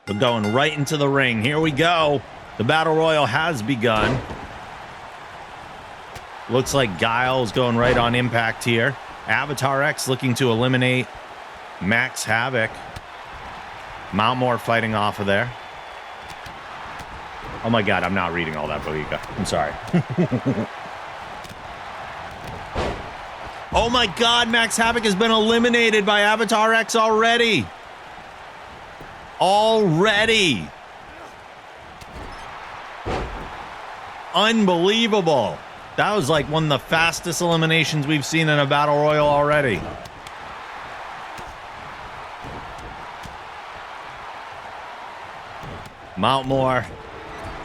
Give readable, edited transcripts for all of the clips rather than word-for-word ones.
We're going right into the ring. Here we go. The Battle Royal has begun. Looks like Guile's going right on Impact here. Avatar X looking to eliminate Max Havoc. Mountmore fighting off of there. Oh my God, I'm not reading all that, Bohica. I'm sorry. Oh my God, Max Havoc has been eliminated by Avatar X already. Unbelievable. That was like one of the fastest eliminations we've seen in a Battle Royal already. Mountmore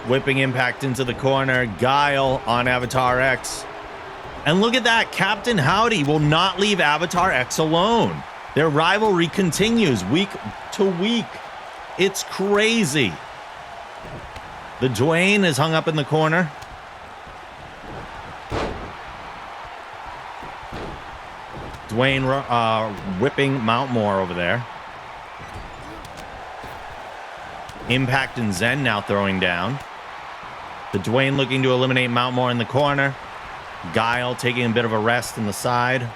whipping Impact into the corner. Guile on Avatar X. And look at that. Captain Howdy will not leave Avatar X alone. Their rivalry continues week to week. It's crazy. The Dwayne is hung up in the corner. Dwayne whipping Mountmore over there. Impact and Zen now throwing down. The Dwayne looking to eliminate Mountmore in the corner. Guile taking a bit of a rest in the side.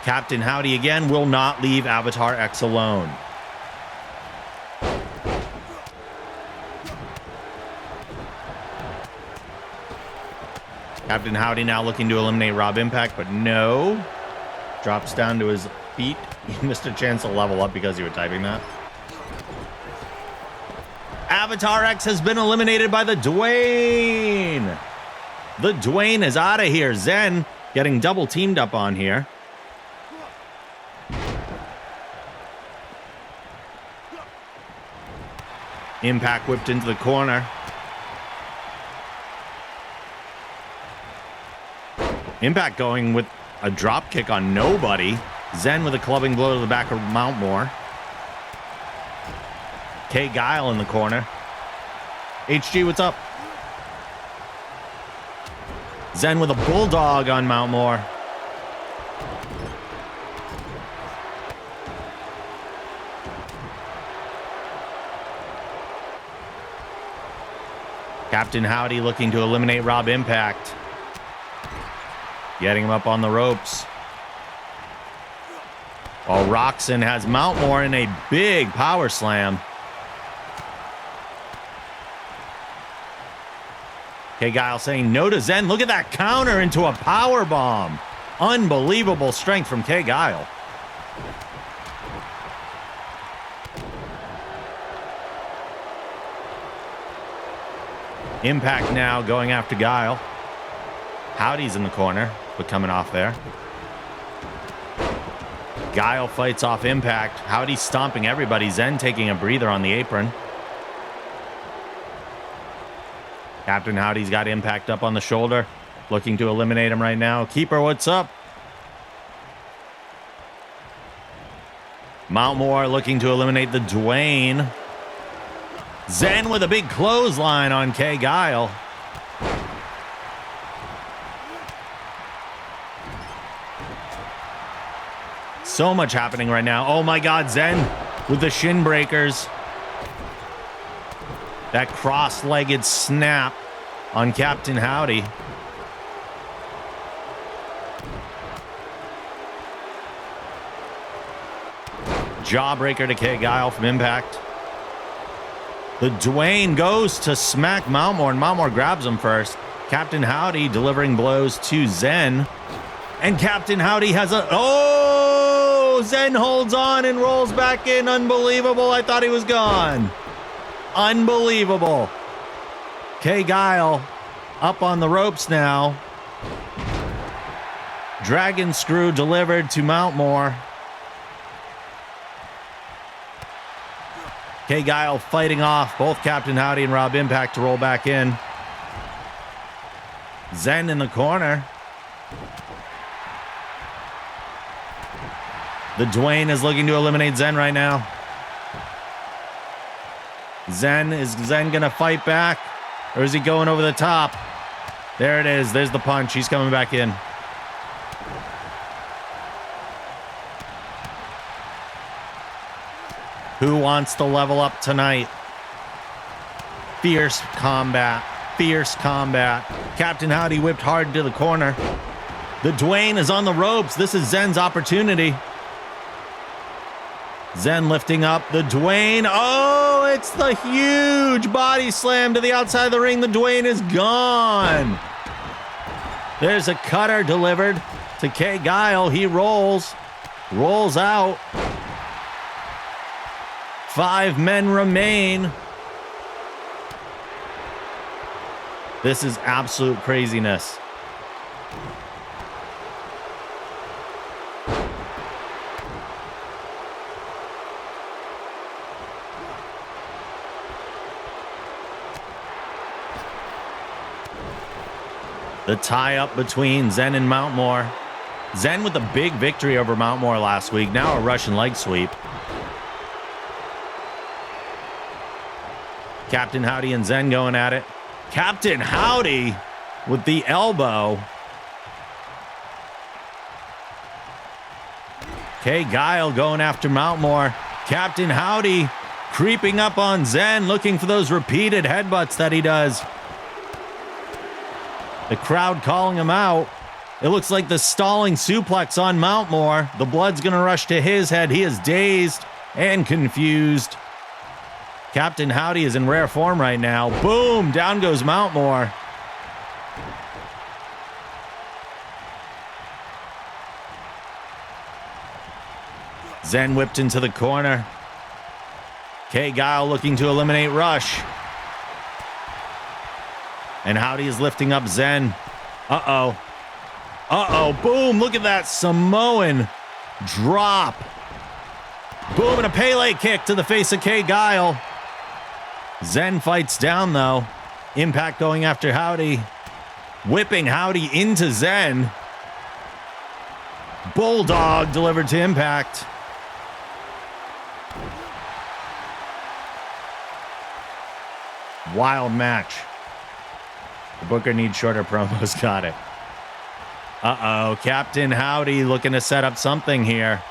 Captain Howdy again will not leave Avatar X alone. Captain Howdy now looking to eliminate Rob Impact, but no. Drops down to his feet. He missed a chance to level up because you were typing that. Avatar X has been eliminated by the Dwayne. The Dwayne is out of here. Zen getting double teamed up on here. Impact whipped into the corner. Impact going with a drop kick on nobody. Zen with a clubbing blow to the back of Mountmore. K. Guile in the corner. HG, what's up? Zen with a bulldog on Mountmore. Captain Howdy looking to eliminate Rob Impact. Getting him up on the ropes. While Roxon has Mountmore in a big power slam. Okay, Guile saying no to Zen. Look at that counter into a power bomb. Unbelievable strength from K. Guile. Impact now going after Guile. Howdy's in the corner, but coming off there. Guile fights off Impact. Howdy stomping everybody. Zen taking a breather on the apron. Captain Howdy's got Impact up on the shoulder. Looking to eliminate him right now. Keeper, what's up? Mountmore looking to eliminate the Dwayne. Zen with a big clothesline on K. Guile. So much happening right now. Oh my God, Zen with the shin breakers. That cross-legged snap on Captain Howdy. Jawbreaker to K. Guile from Impact. The Dwayne goes to smack Mountmore, and Mountmore grabs him first. Captain Howdy delivering blows to Zen. And Captain Howdy has a... Oh! Zen holds on and rolls back in. Unbelievable. I thought he was gone. Unbelievable. K. Guile up on the ropes now. Dragon Screw delivered to Mountmore. K. Guile fighting off both Captain Howdy and Rob Impact to roll back in. Zen in the corner. The Dwayne is looking to eliminate Zen right now. Is Zen gonna fight back? Or is he going over the top? There it is. There's the punch. He's coming back in. Who wants to level up tonight? Fierce combat. Fierce combat. Captain Howdy whipped hard to the corner. The Dwayne is on the ropes. This is Zen's opportunity. Zen lifting up the Dwayne. Oh, it's the huge body slam to the outside of the ring. The Dwayne is gone. There's a cutter delivered to K. Guile. He rolls out. 5 men remain. This is absolute craziness. The tie-up between Zen and Mountmore. Zen with a big victory over Mountmore last week. Now a Russian leg sweep. Captain Howdy and Zen going at it. Captain Howdy with the elbow. K. Guile going after Mountmore. Captain Howdy creeping up on Zen, looking for those repeated headbutts that he does. The crowd calling him out. It looks like the stalling suplex on Mountmore. The blood's going to rush to his head. He is dazed and confused. Captain Howdy is in rare form right now. Boom! Down goes Mountmore. Zen whipped into the corner. K. Guile looking to eliminate Rush. And Howdy is lifting up Zen. Uh-oh. Uh-oh. Boom! Look at that Samoan drop. Boom! And a Pele kick to the face of K. Guile. Zen fights down, though. Impact going after Howdy. Whipping Howdy into Zen. Bulldog delivered to Impact. Wild match. The Booker needs shorter promos. Got it. Uh-oh. Captain Howdy looking to set up something here.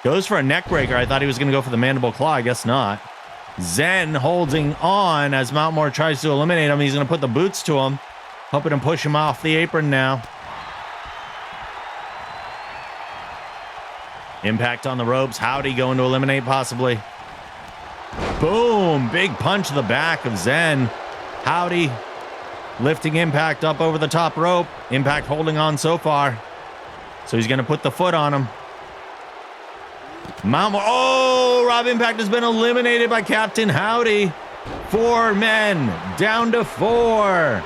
Goes for a neck breaker. I thought he was going to go for the mandible claw. I guess not. Zen holding on as Mountmore tries to eliminate him. He's going to put the boots to him. Hoping to push him off the apron now. Impact on the ropes. Howdy going to eliminate possibly. Boom. Big punch to the back of Zen. Howdy lifting Impact up over the top rope. Impact holding on so far. So he's going to put the foot on him. Mountmore. Oh, Rob Impact has been eliminated by Captain Howdy. 4 men down to 4.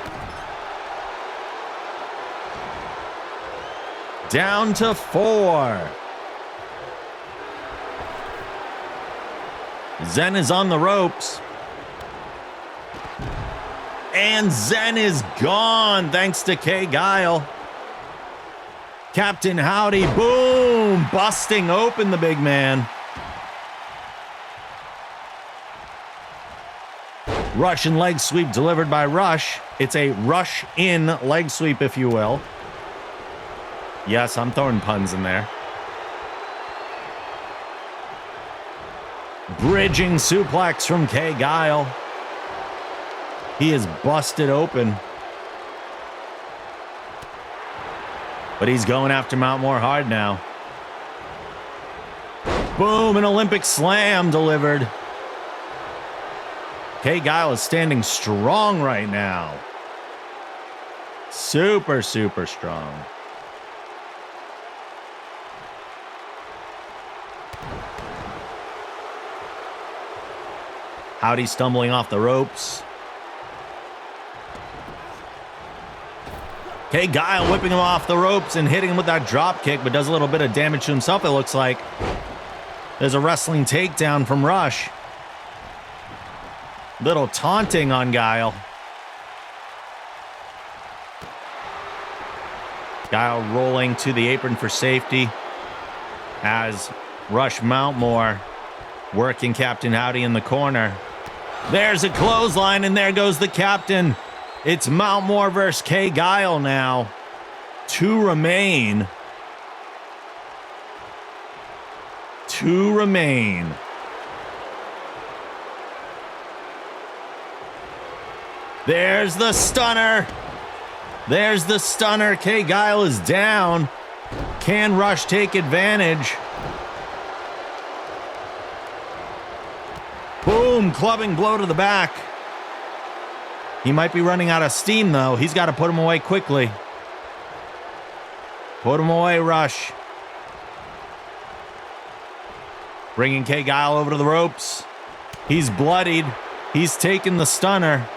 Down to 4. Zen is on the ropes. And Zen is gone thanks to K. Guile. Captain Howdy, boom, busting open the big man. Russian leg sweep delivered by Rush. It's a rush-in leg sweep, if you will. Yes, I'm throwing puns in there. Bridging suplex from K. Guile. He is busted open. But he's going after Mountmore hard now. Boom, an Olympic slam delivered. K. Guile is standing strong right now. Super, super strong. Howdy stumbling off the ropes. K. Guile whipping him off the ropes and hitting him with that drop kick, but does a little bit of damage to himself, it looks like. There's a wrestling takedown from Rush. Little taunting on Guile. Guile rolling to the apron for safety as Rush Mountmore working Captain Howdy in the corner. There's a clothesline, and there goes the captain. It's Mountmore versus K. Guile now. 2 remain. 2 to remain. There's the stunner. There's the stunner. Kay Guile is down. Can Rush take advantage? Boom, clubbing blow to the back. He might be running out of steam, though. He's got to put him away quickly. Put him away, Rush. Bringing Kay Guile over to the ropes. He's bloodied. He's taken the stunner.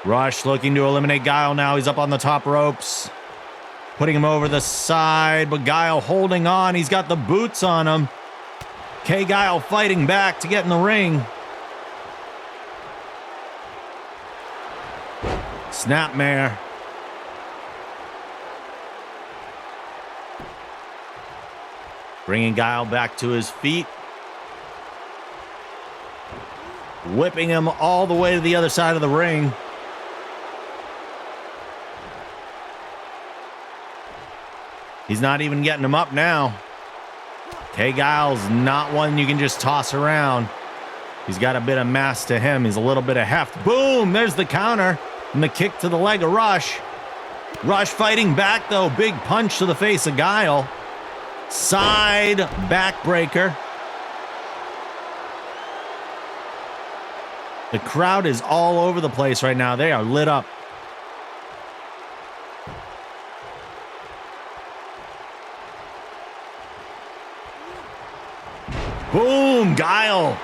Rush looking to eliminate Guile now. He's up on the top ropes. Putting him over the side, but Guile holding on. He's got the boots on him. Kay Guile fighting back to get in the ring. Snapmare. Bringing Guile back to his feet. Whipping him all the way to the other side of the ring. He's not even getting him up now. Kay Guile's not one you can just toss around. He's got a bit of mass to him. He's a little bit of heft. Boom! There's the counter. And the kick to the leg of Rush. Rush fighting back, though. Big punch to the face of Guile. Side backbreaker. The crowd is all over the place right now. They are lit up. Boom! Guile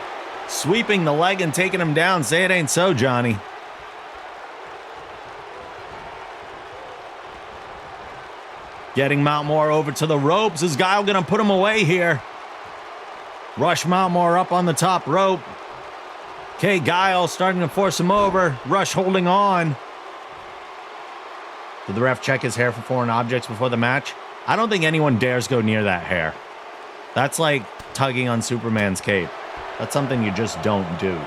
sweeping the leg and taking him down. Say it ain't so, Johnny. Getting Mountmore over to the ropes. Is Guile going to put him away here? Rush Mountmore up on the top rope. Kay Guile starting to force him over. Rush holding on. Did the ref check his hair for foreign objects before the match? I don't think anyone dares go near that hair. That's like tugging on Superman's cape. That's something you just don't do.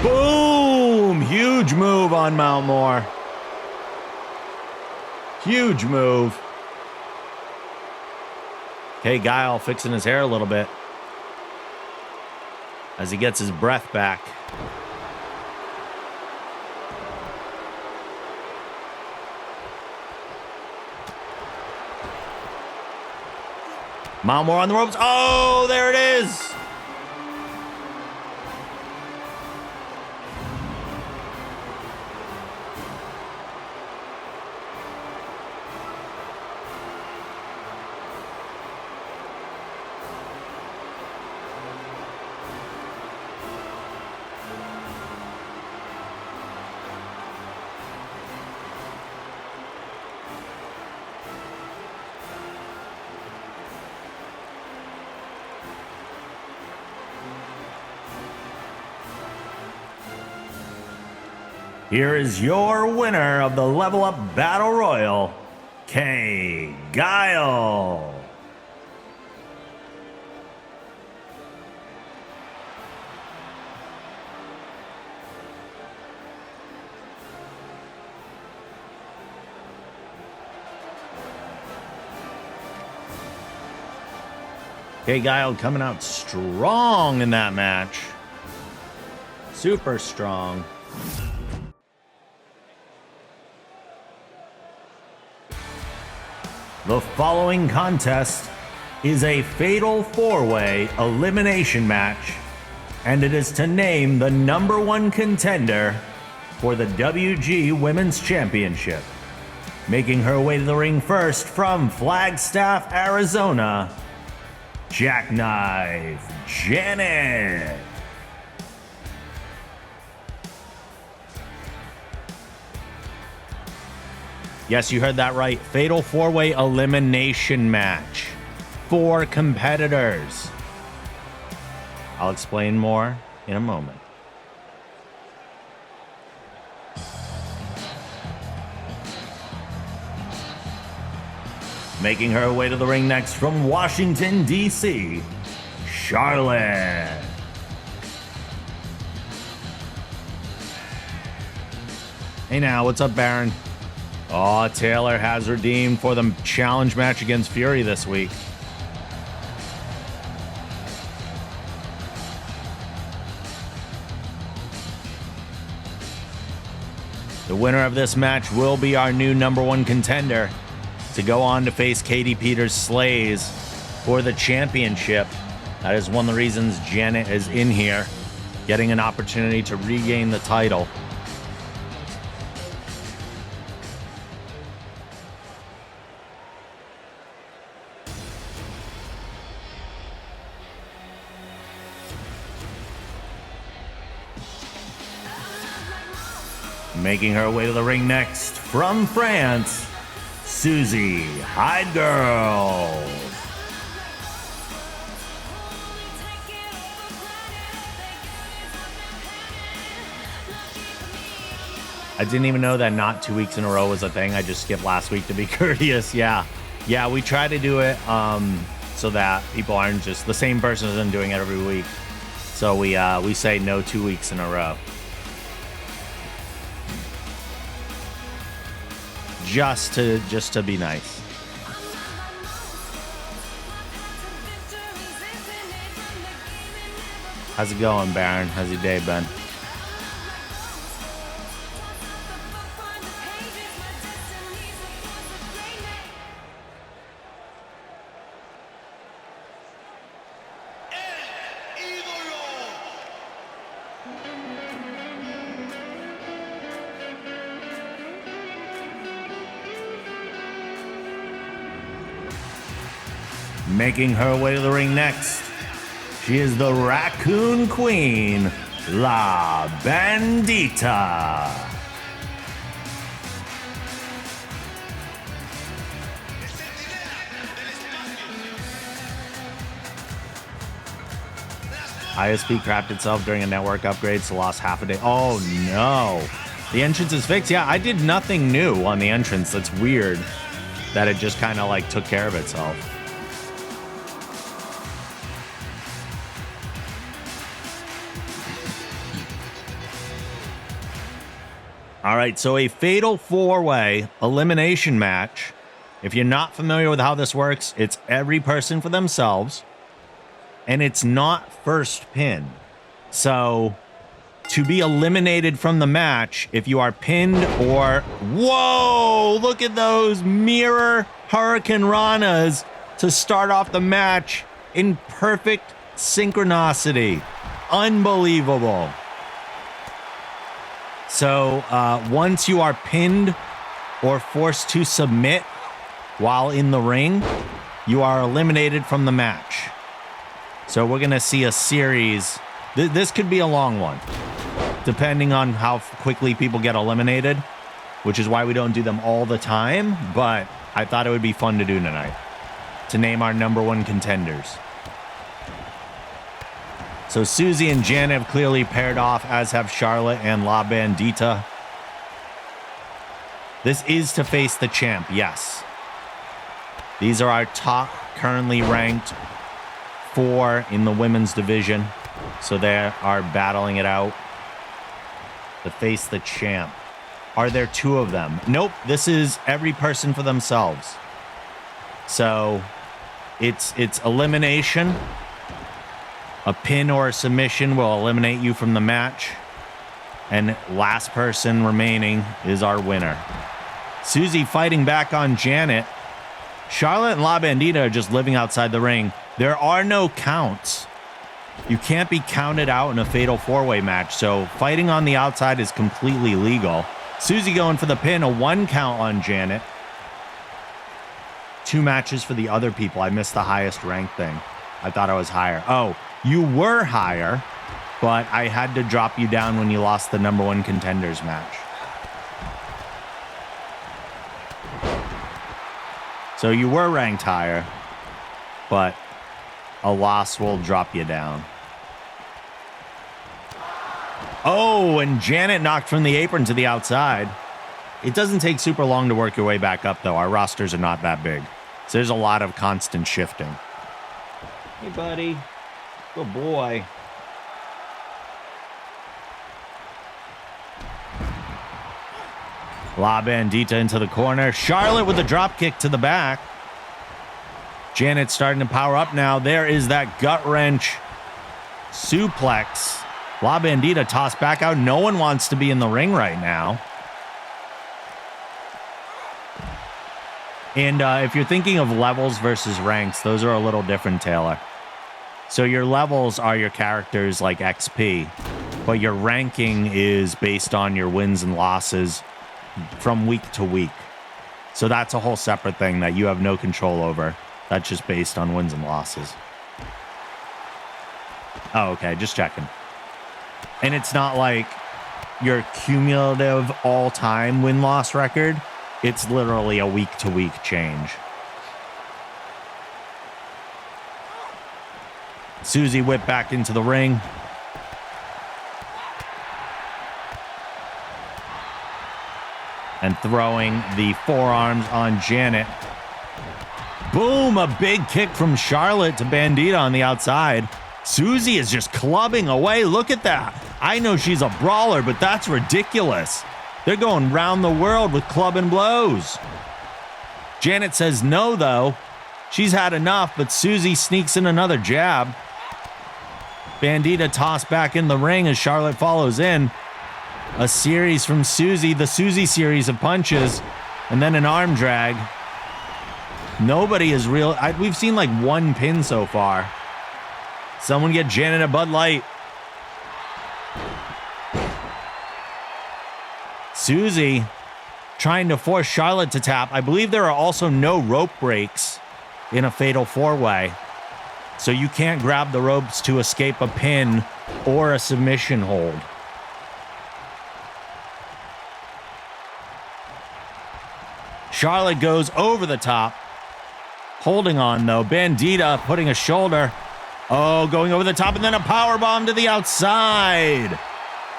Boom! Huge move on Mountmore. Huge move. Kay Guile fixing his hair a little bit as he gets his breath back. Mountmore on the ropes. Oh, there it is. Here is your winner of the Level Up Battle Royal, Kay Guile. Kay Guile coming out strong in that match. Super strong. The following contest is a fatal four-way elimination match, and it is to name the #1 contender for the WG Women's Championship. Making her way to the ring first from Flagstaff, Arizona, Jackknife Janet. Yes, you heard that right. Fatal four-way elimination match. 4 competitors. I'll explain more in a moment. Making her way to the ring next from Washington, D.C., Charlotte. Hey now, what's up, Baron? Oh, Taylor has redeemed for the challenge match against Fury this week. The winner of this match will be our new #1 contender to go on to face Katie Peters Slays for the championship. That is one of the reasons Janet is in here, getting an opportunity to regain the title. Making her way to the ring next, from France, Susie Hidegirl. I didn't even know that not 2 weeks in a row was a thing. I just skipped last week to be courteous. Yeah, we try to do it so that people aren't just the same person isn't doing it every week. So we say no 2 weeks in a row. Just to be nice. How's it going, Baron? How's your day been? Making her way to the ring next, she is the Raccoon Queen, La Bandita. ISP crapped itself during a network upgrade, so lost half a day. Oh no. The entrance is fixed. Yeah, I did nothing new on the entrance. That's weird that it just kind of like took care of itself. All right, so a fatal four-way elimination match. If you're not familiar with how this works, it's every person for themselves, and it's not first pin. So to be eliminated from the match, if you are pinned or... Whoa, look at those mirror Hurricane Ranas to start off the match in perfect synchronicity. Unbelievable. So once you are pinned or forced to submit while in the ring, you are eliminated from the match. So we're going to see a series. This could be a long one, depending on how quickly people get eliminated, which is why we don't do them all the time. But I thought it would be fun to do tonight, to name our #1 contenders. So Susie and Janet have clearly paired off, as have Charlotte and La Bandita. This is to face the champ, yes. These are our top currently ranked 4 in the women's division. So they are battling it out to face the champ. Are there 2 of them? Nope, this is every person for themselves. So it's elimination. A pin or a submission will eliminate you from the match. And last person remaining is our winner. Susie fighting back on Janet. Charlotte and La Bandita are just living outside the ring. There are no counts. You can't be counted out in a fatal 4-way match. So fighting on the outside is completely legal. Susie going for the pin, a 1 count on Janet. 2 matches for the other people. I missed the highest rank thing. I thought I was higher. Oh, you were higher, but I had to drop you down when you lost the #1 contenders match. So you were ranked higher, but a loss will drop you down. Oh, and Janet knocked from the apron to the outside. It doesn't take super long to work your way back up, though. Our rosters are not that big. So there's a lot of constant shifting. Hey, buddy. Good boy. La Bandita into the corner. Charlotte with a drop kick to the back. Janet's starting to power up now. There is that gut wrench suplex. La Bandita tossed back out. No one wants to be in the ring right now. And if you're thinking of levels versus ranks, those are a little different, Taylor. So your levels are your characters like XP, but your ranking is based on your wins and losses from week to week. So that's a whole separate thing that you have no control over. That's just based on wins and losses. Oh, okay, just checking. And it's not like your cumulative all-time win-loss record. It's literally a week-to-week change. Susie whipped back into the ring. And throwing the forearms on Janet. Boom, a big kick from Charlotte to Bandita on the outside. Susie is just clubbing away. Look at that. I know she's a brawler, but that's ridiculous. They're going round the world with club and blows. Janet says no, though. She's had enough, but Susie sneaks in another jab. Bandita tossed back in the ring as Charlotte follows in. A series from Susie, the Susie series of punches, and then an arm drag. Nobody is real. We've seen like one pin so far. Someone get Janet a Bud Light. Susie trying to force Charlotte to tap. I believe there are also no rope breaks in a fatal four-way. So you can't grab the ropes to escape a pin or a submission hold. Charlotte goes over the top. Holding on, though. Bandita putting a shoulder. Oh, going over the top and then a power bomb to the outside.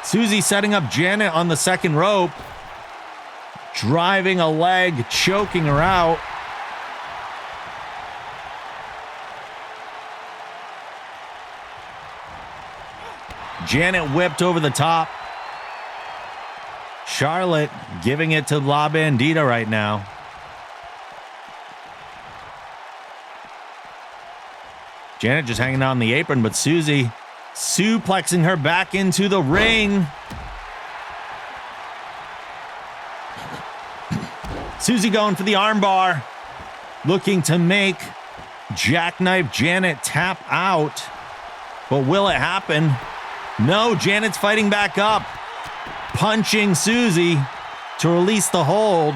Susie setting up Janet on the second rope. Driving a leg, choking her out. Janet whipped over the top. Charlotte giving it to La Bandita right now. Janet just hanging out on the apron, but Susie suplexing her back into the ring. Susie going for the armbar, looking to make Jackknife Janet tap out. But will it happen? No, Janet's fighting back up, punching Susie to release the hold.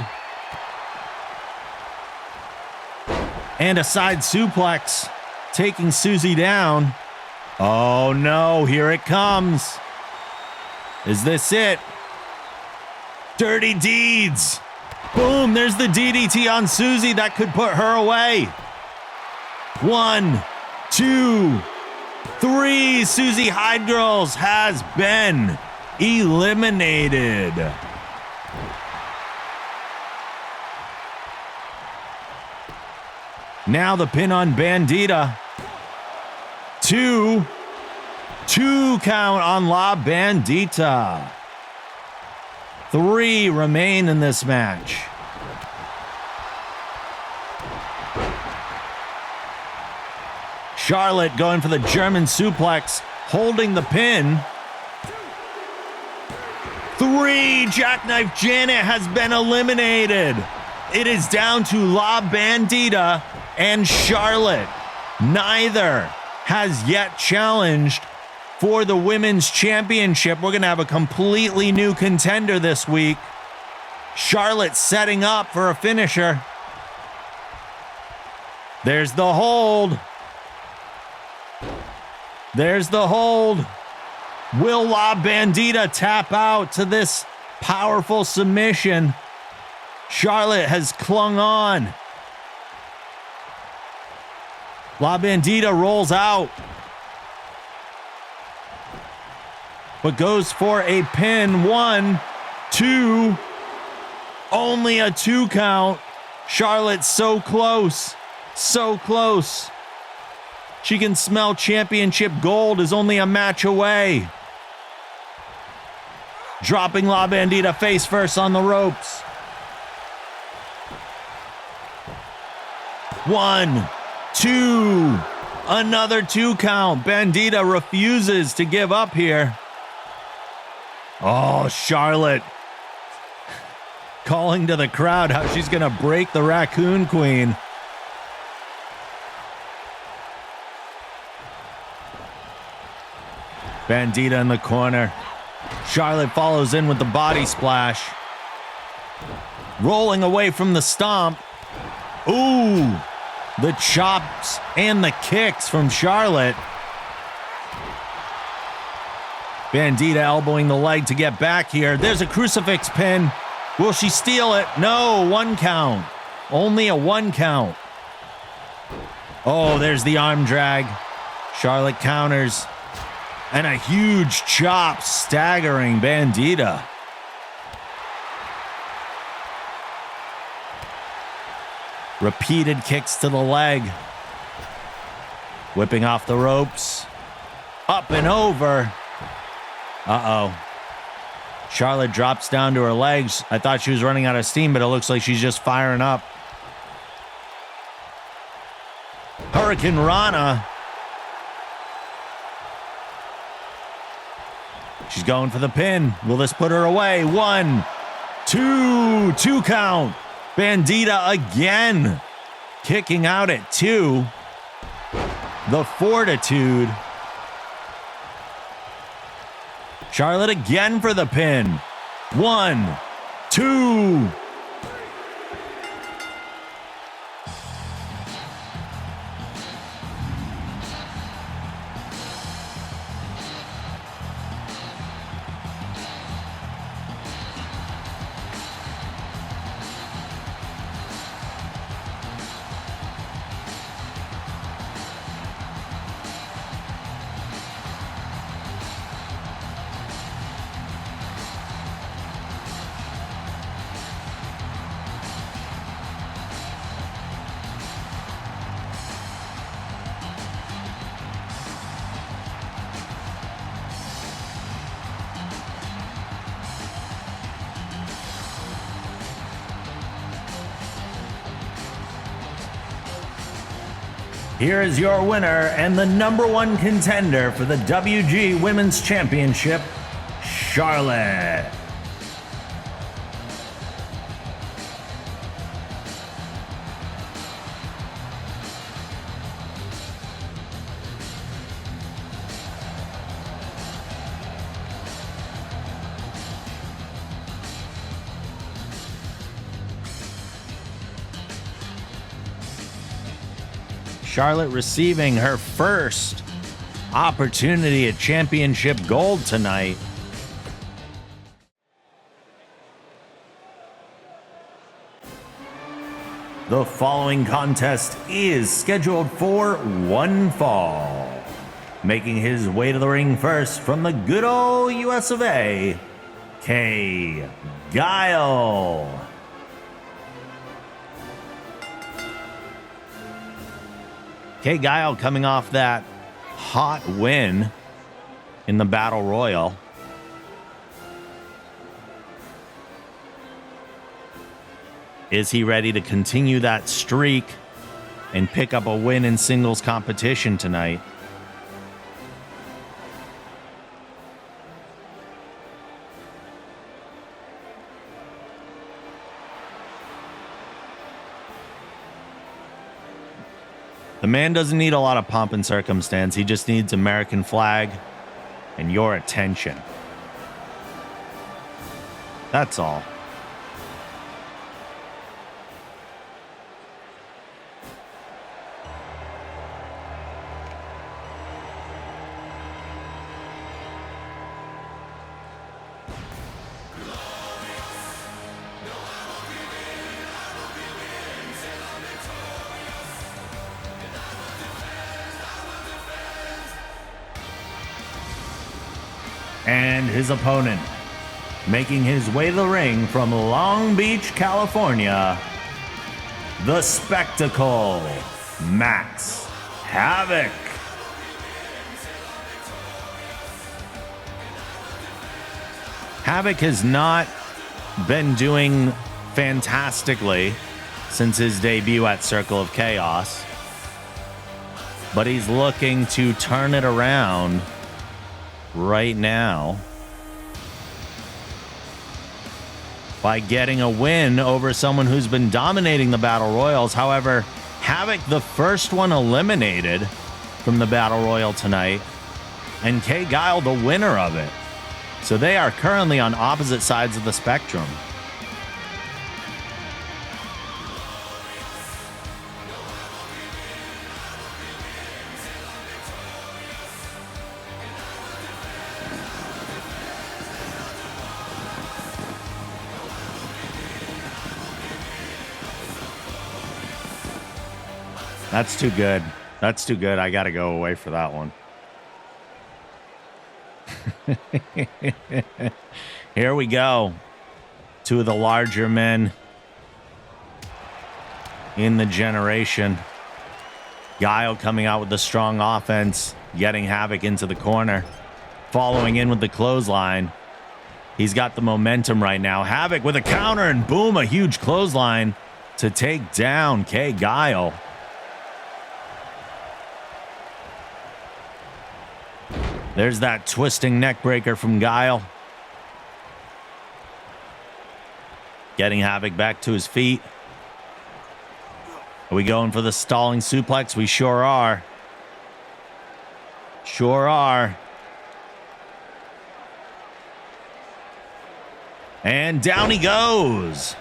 And a side suplex, taking Susie down. Oh no, here it comes. Is this it? Dirty deeds. Boom, there's the DDT on Susie that could put her away. 1, 2, 3. Susie Hyde Girls has been eliminated. Now the pin on Bandita. 2 count on La Bandita. 3 remain in this match. Charlotte going for the German suplex, holding the pin. 3, Jackknife Janet has been eliminated. It is down to La Bandita and Charlotte. Neither has yet challenged for the women's championship. We're going to have a completely new contender this week. Charlotte setting up for a finisher. There's the hold. There's the hold. Will La Bandita tap out to this powerful submission? Charlotte has clung on. La Bandita rolls out, but goes for a pin. 1, 2, only a 2 count. Charlotte so close, so close. She can smell championship gold, is only a match away. Dropping La Bandita face first on the ropes. 1, 2. Another 2 count. Bandita refuses to give up here. Oh, Charlotte calling to the crowd how she's going to break the Raccoon Queen. Bandita in the corner. Charlotte follows in with the body splash. Rolling away from the stomp. Ooh, the chops and the kicks from Charlotte. Bandita elbowing the leg to get back here. There's a crucifix pin. Will she steal it? No, 1 count. Only a 1 count. Oh, there's the arm drag. Charlotte counters. And a huge chop staggering Bandita. Repeated kicks to the leg. Whipping off the ropes. Up and over. Uh-oh. Charlotte drops down to her legs. I thought she was running out of steam, but it looks like she's just firing up. Hurricane Rana. She's going for the pin. Will this put her away? 1, 2. 2 count. Bandita again. Kicking out at 2. The fortitude. Charlotte again for the pin. 1, 2. Here is your winner and the #1 contender for the WG Women's Championship, Charlotte. Charlotte receiving her first opportunity at championship gold tonight. The following contest is scheduled for 1 fall. Making his way to the ring first from the good old US of A, Kay Guile. Kay Guile coming off that hot win in the Battle Royal. Is he ready to continue that streak and pick up a win in singles competition tonight? The man doesn't need a lot of pomp and circumstance. He just needs American flag and your attention. That's all. And his opponent, making his way to the ring from Long Beach, California, the Spectacle, Max Havoc. Havoc has not been doing fantastically since his debut at Circle of Chaos. But he's looking to turn it around right now by getting a win over someone who's been dominating the Battle Royals. However, Havoc, the first one eliminated from the Battle Royal tonight, and K. Guile, the winner of it. So they are currently on opposite sides of the spectrum. That's too good. That's too good. I got to go away for that one. Here we go. Two of the larger men in the generation. Guile coming out with the strong offense, getting Havoc into the corner, following in with the clothesline. He's got the momentum right now. Havoc with a counter, and boom, a huge clothesline to take down K. Guile. There's that twisting neck breaker from Guile. Getting Havoc back to his feet. Are we going for the stalling suplex? We sure are. Sure are. And down he goes.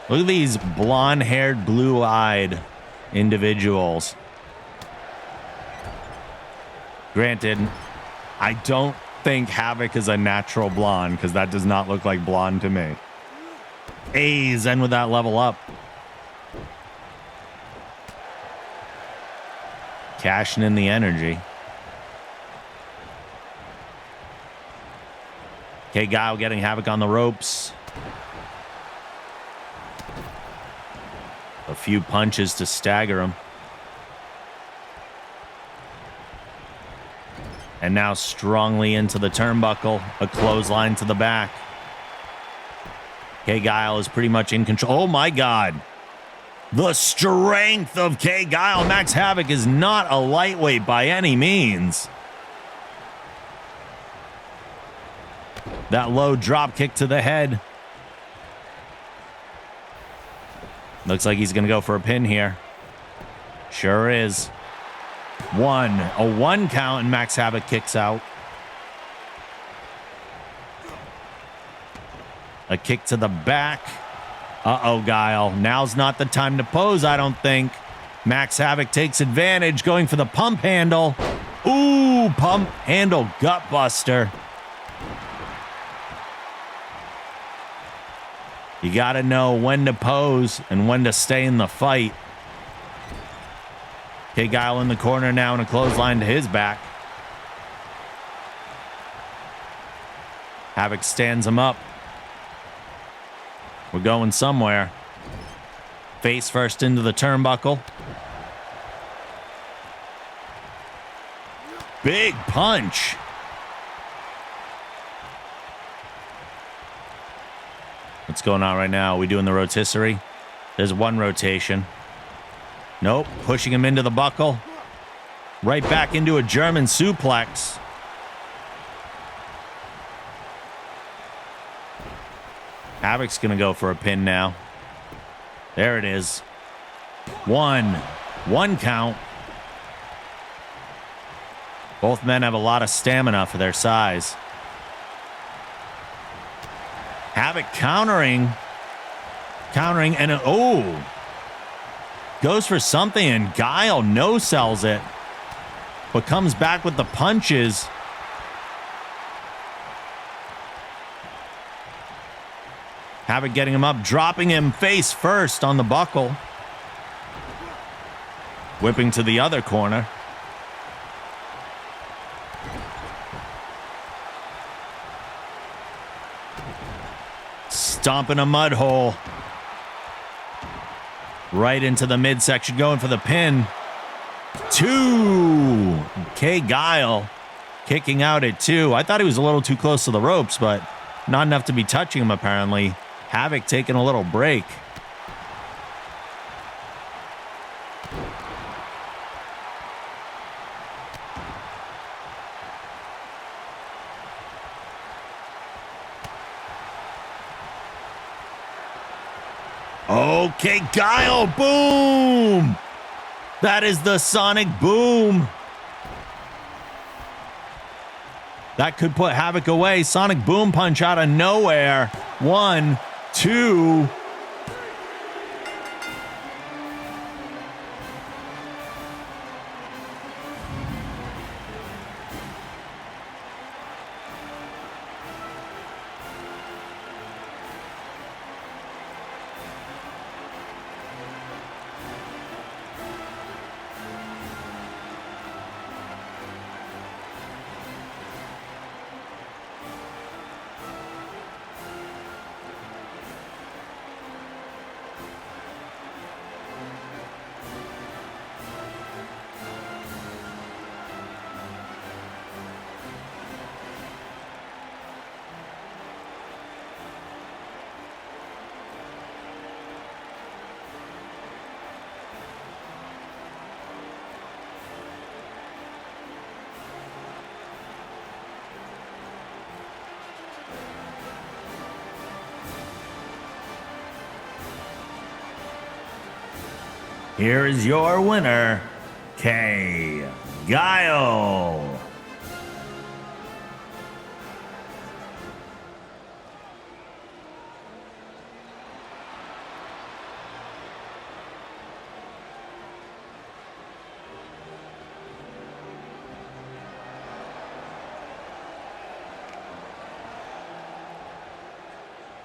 Look at these blonde-haired, blue-eyed individuals. Granted, I don't think Havoc is a natural blonde, because that does not look like blonde to me. A's end with that level up. Cashing in the energy. K. Guile getting Havoc on the ropes. A few punches to stagger him. And now strongly into the turnbuckle. A clothesline to the back. K. Guile is pretty much in control. Oh, my God. The strength of K. Guile. Max Havoc is not a lightweight by any means. That low drop kick to the head. Looks like he's going to go for a pin here. Sure is. A one count, and Max Havoc kicks out. A kick to the back. Uh-oh, Guile. Now's not the time to pose, I don't think. Max Havoc takes advantage, going for the pump handle. Ooh, pump handle gutbuster. You got to know when to pose and when to stay in the fight. K. Guile in the corner now, and a clothesline to his back. Havoc stands him up. We're going somewhere. Face first into the turnbuckle. Big punch. What's going on right now? Are we doing the rotisserie? There's one rotation. Nope. Pushing him into the buckle. Right back into a German suplex. Havoc's going to go for a pin now. There it is. One count. Both men have a lot of stamina for their size. Havoc countering, and goes for something, and Guile no-sells it, but comes back with the punches. Havoc getting him up, dropping him face first on the buckle. Whipping to the other corner. Stomping a mud hole. Right into the midsection, going for the pin. 2. K. Guile kicking out at 2. I thought he was a little too close to the ropes, but not enough to be touching him, apparently. Havoc taking a little break. Okay, Guile, boom! That is the Sonic Boom. That could put Havoc away. Sonic Boom punch out of nowhere. 1, 2. Here is your winner, K. Guile.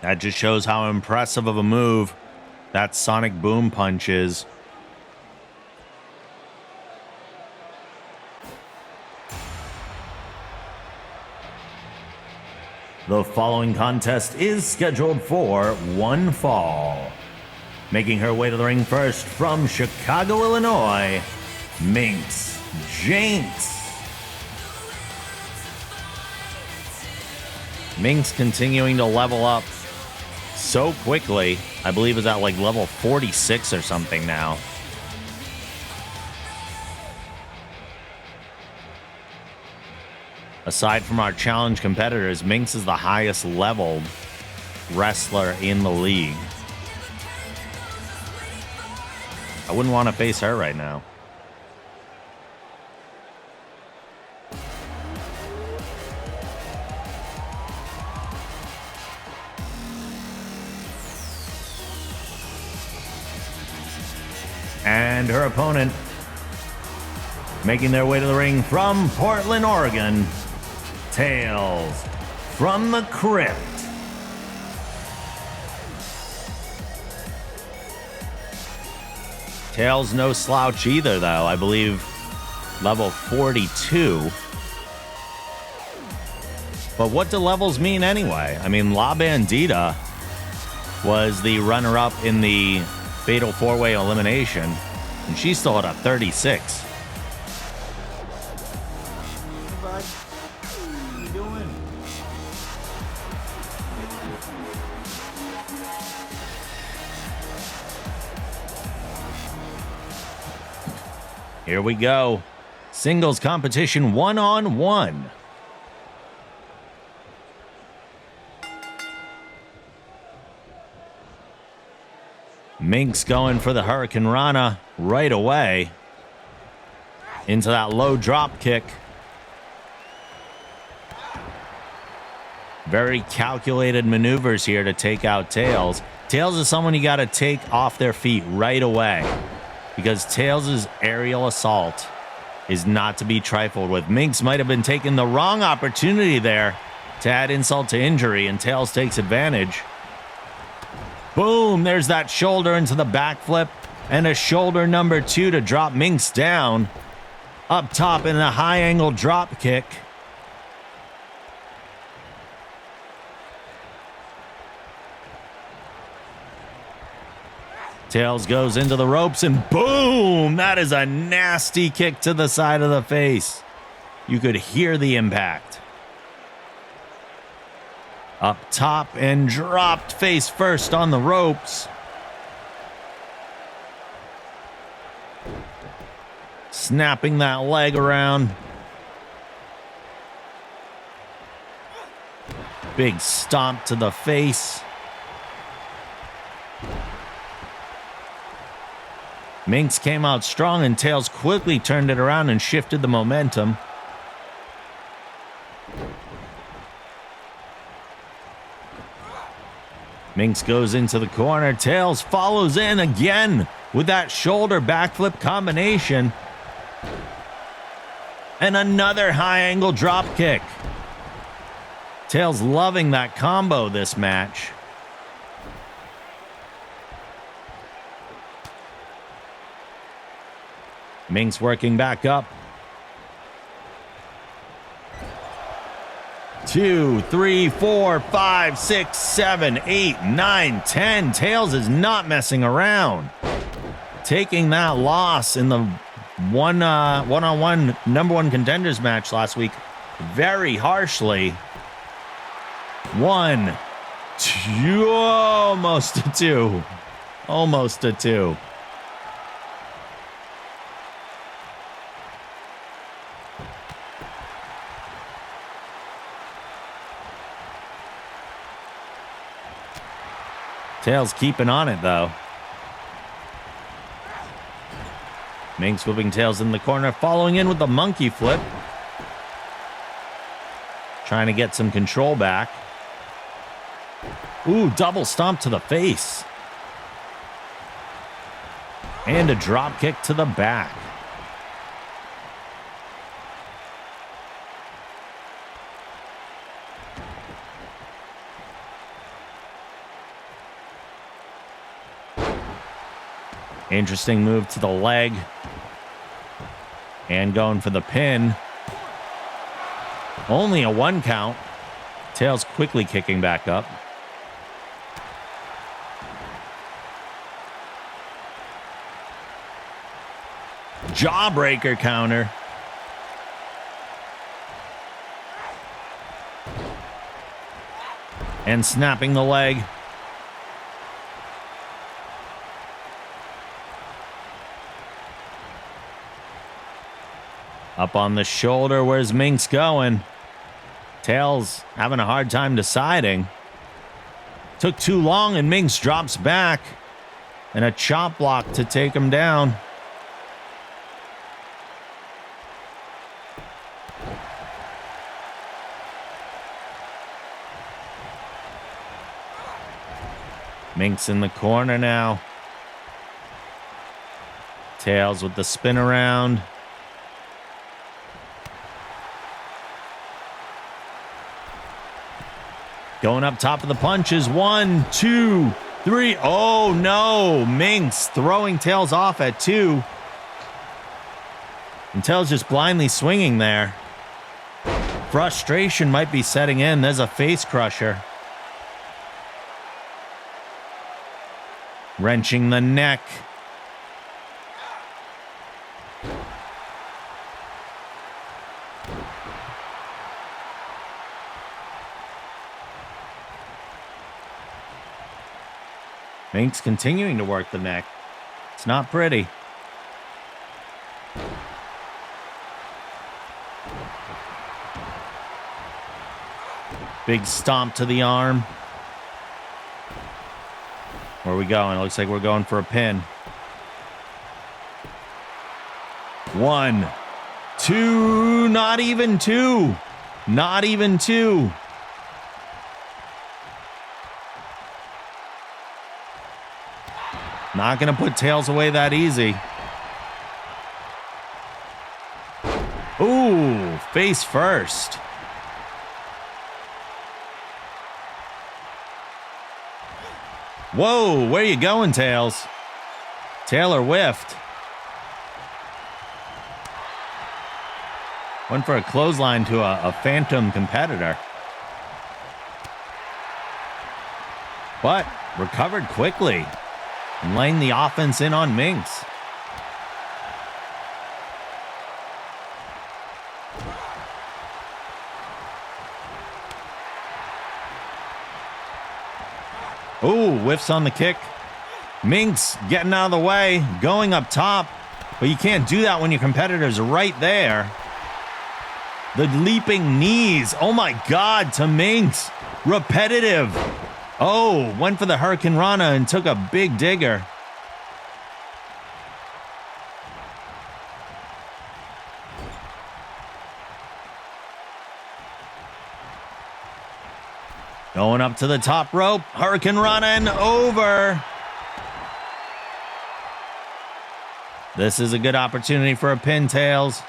That just shows how impressive of a move that Sonic Boom punch is. The following contest is scheduled for one fall. Making her way to the ring first from Chicago, Illinois, Minx Jinx. Minx continuing to level up so quickly. I believe is at like level 46 or something now. Aside from our challenge competitors, Minx is the highest leveled wrestler in the league. I wouldn't want to face her right now. And her opponent, making their way to the ring from Portland, Oregon, Tails from the Crypt. Tails no slouch either, though. I believe level 42. But what do levels mean anyway? I mean, La Bandita was the runner-up in the Fatal 4-Way Elimination, and she still had a 36. Here we go. Singles competition 1-on-1. Minx going for the Hurricane Rana right away. Into that low drop kick. Very calculated maneuvers here to take out Tails. Tails is someone you got to take off their feet right away, because Tails' aerial assault is not to be trifled with. Minx might have been taking the wrong opportunity there to add insult to injury, and Tails takes advantage. Boom, there's that shoulder into the backflip, and a shoulder number 2 to drop Minx down. Up top in a high angle drop kick. Tails goes into the ropes, and boom! That is a nasty kick to the side of the face. You could hear the impact. Up top and dropped face first on the ropes. Snapping that leg around. Big stomp to the face. Minx came out strong, and Tails quickly turned it around and shifted the momentum. Minx goes into the corner. Tails follows in again with that shoulder backflip combination. And another high angle drop kick. Tails loving that combo this match. Minx working back up. 2, 3, 4, 5, 6, 7, 8, 9, 10. Tails is not messing around. Taking that loss in the one-on-one number one contenders match last week very harshly. 1, 2, almost a 2. Almost a 2. Tails keeping on it, though. Minx whipping Tails in the corner, following in with the monkey flip. Trying to get some control back. Ooh, double stomp to the face. And a drop kick to the back. Interesting move to the leg. And going for the pin. Only a 1 count. Tails quickly kicking back up. Jawbreaker counter. And snapping the leg. Up on the shoulder, where's Minx going? Tails having a hard time deciding. Took too long and Minx drops back. And a chop block to take him down. Minx in the corner now. Tails with the spin around. Going up top of the punches. 1, 2, 3. Oh, no. Minx throwing Tails off at 2. And Tails just blindly swinging there. Frustration might be setting in. There's a face crusher. Wrenching the neck. Minx continuing to work the neck. It's not pretty. Big stomp to the arm. Where are we going? It looks like we're going for a pin. 1, 2, not even 2. Not even 2. Not going to put Tails away that easy. Ooh, face first. Whoa, where you going, Tails? Taylor whiffed. Went for a clothesline to a phantom competitor. But recovered quickly. And laying the offense in on Minx. Ooh, whiffs on the kick. Minx getting out of the way, going up top. But you can't do that when your competitor's right there. The leaping knees. Oh my God, to Minx. Repetitive. Oh, went for the Hurricane Rana and took a big digger. Going up to the top rope. Hurricane Rana and over. This is a good opportunity for a pintails.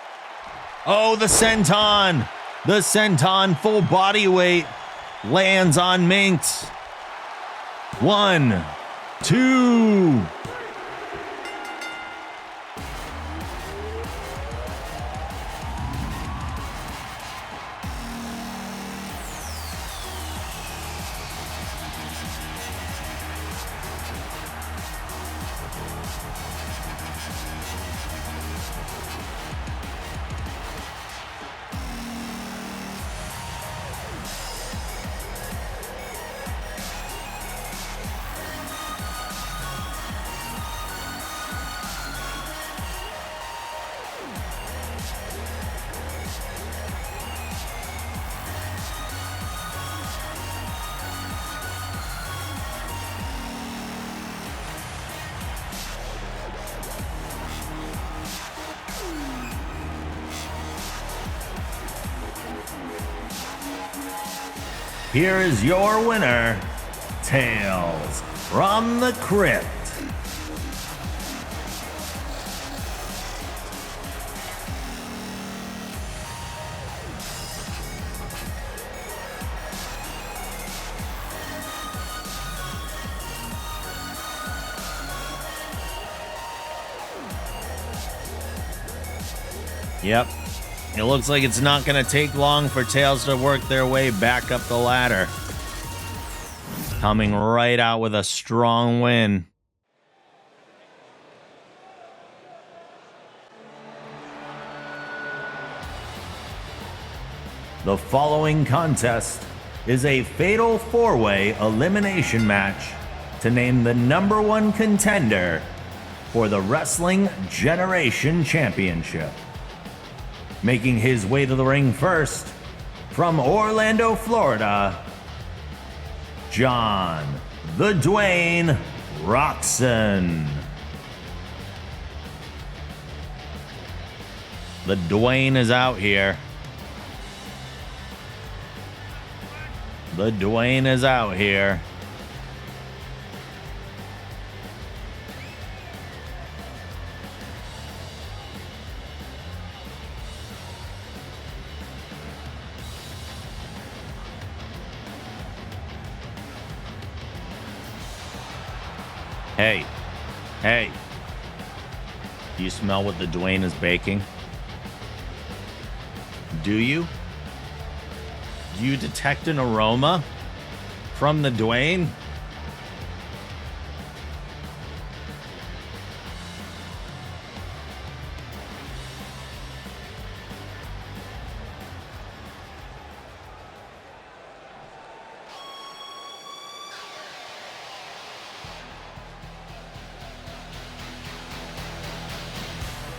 Oh, the senton. The senton full body weight lands on Minx. 1, 2. Here is your winner, Tales from the Crypt. Yep. It looks like it's not going to take long for Tails to work their way back up the ladder. Coming right out with a strong win. The following contest is a fatal four-way elimination match to name the #1 contender for the Wrestling Generation Championship. Making his way to the ring first, from Orlando, Florida, John the Dwayne Roxon. The Dwayne is out here. The Dwayne is out here. Hey, hey, do you smell what the Dwayne is baking? Do you? Do you detect an aroma from the Dwayne?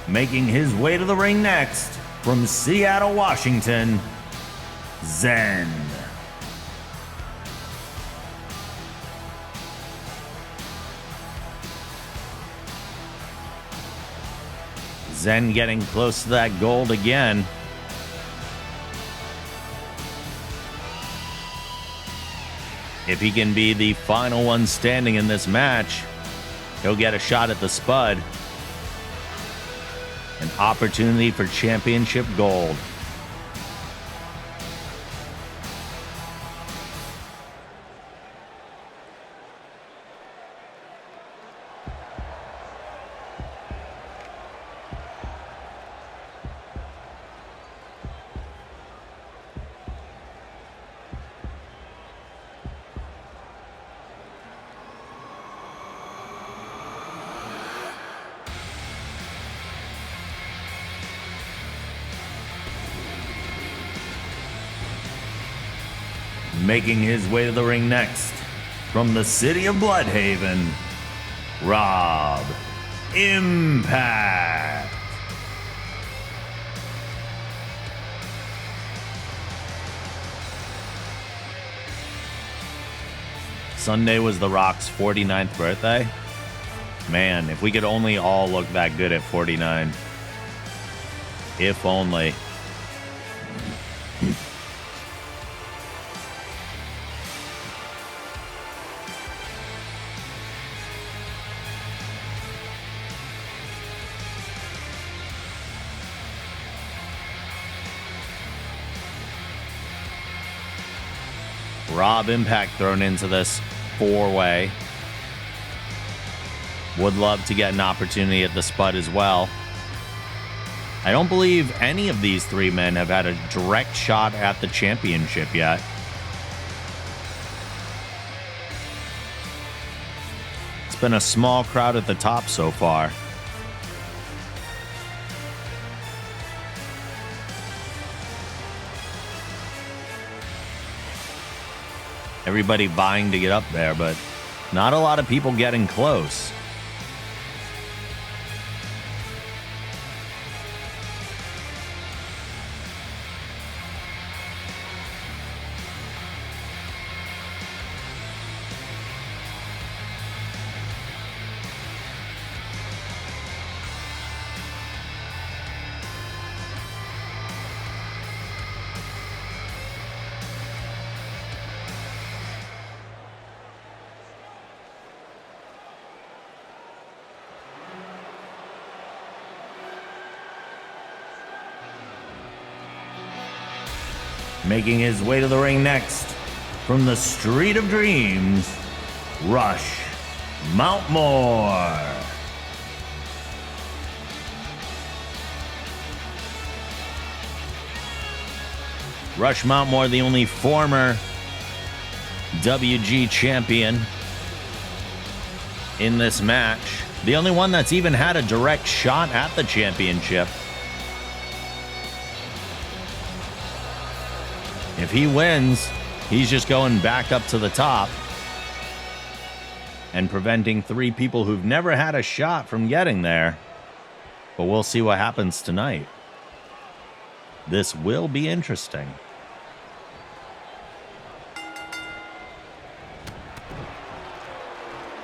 Making his way to the ring next, from Seattle, Washington, Zen. Zen getting close to that gold again. If he can be the final one standing in this match, he'll get a shot at the Spud. An opportunity for championship gold. Making his way to the ring next, from the city of Bloodhaven, Rob Impact. Sunday was The Rock's 49th birthday. Man, if we could only all look that good at 49. If only. Rob Impact thrown into this 4-way. Would love to get an opportunity at the Spud as well. I don't believe any of these 3 men have had a direct shot at the championship yet. It's been a small crowd at the top so far. Everybody vying to get up there, but not a lot of people getting close. Making his way to the ring next, from the Street of Dreams, Rush Mountmore. Rush Mountmore, the only former WG champion in this match. The only one that's even had a direct shot at the championship. If he wins, he's just going back up to the top and preventing 3 people who've never had a shot from getting there. But we'll see what happens tonight. This will be interesting.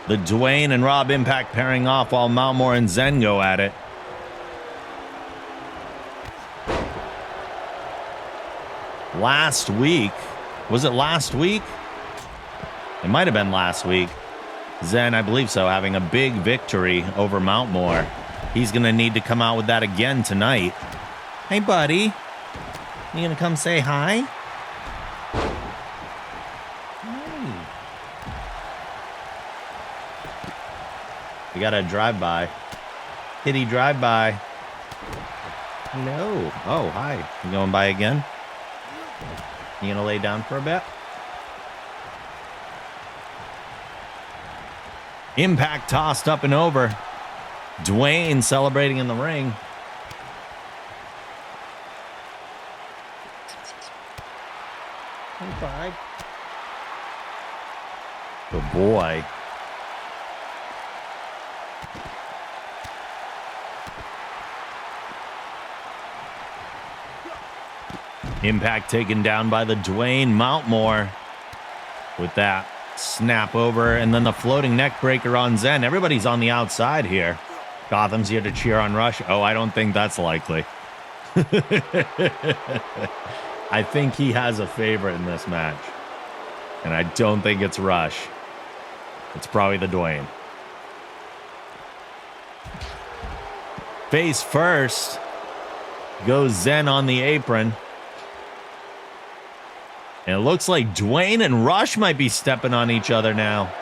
The Dwayne and Rob Impact pairing off while Mountmore and Zen go at it. Last week, was it last week? It might have been last week. Zen, I believe so, having a big victory over Mountmore. He's going to need to come out with that again tonight. Hey, buddy. You going to come say hi? Hey. We got a drive-by. Kitty drive-by. Hello. Oh, hi. You going by again? You gonna lay down for a bit? Impact tossed up and over. Dwayne celebrating in the ring. Bye. Good boy. Impact taken down by the Dwayne Mountmore with that snap over, and then the floating neck breaker on Zen. Everybody's on the outside here. Gotham's here to cheer on Rush. Oh, I don't think that's likely. I think he has a favorite in this match, and I don't think it's Rush. It's probably the Dwayne. Face first goes Zen on the apron. And it looks like Dwayne and Rush might be stepping on each other now.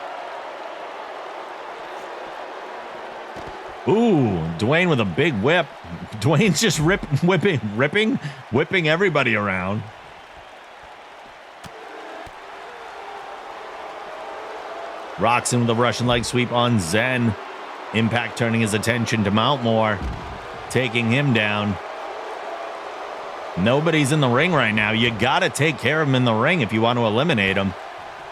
Ooh, Dwayne with a big whip. Dwayne's just whipping everybody around. Rocks in with a Russian leg sweep on Zen. Impact turning his attention to Mountmore, taking him down. Nobody's in the ring right now. You got to take care of him in the ring if you want to eliminate him.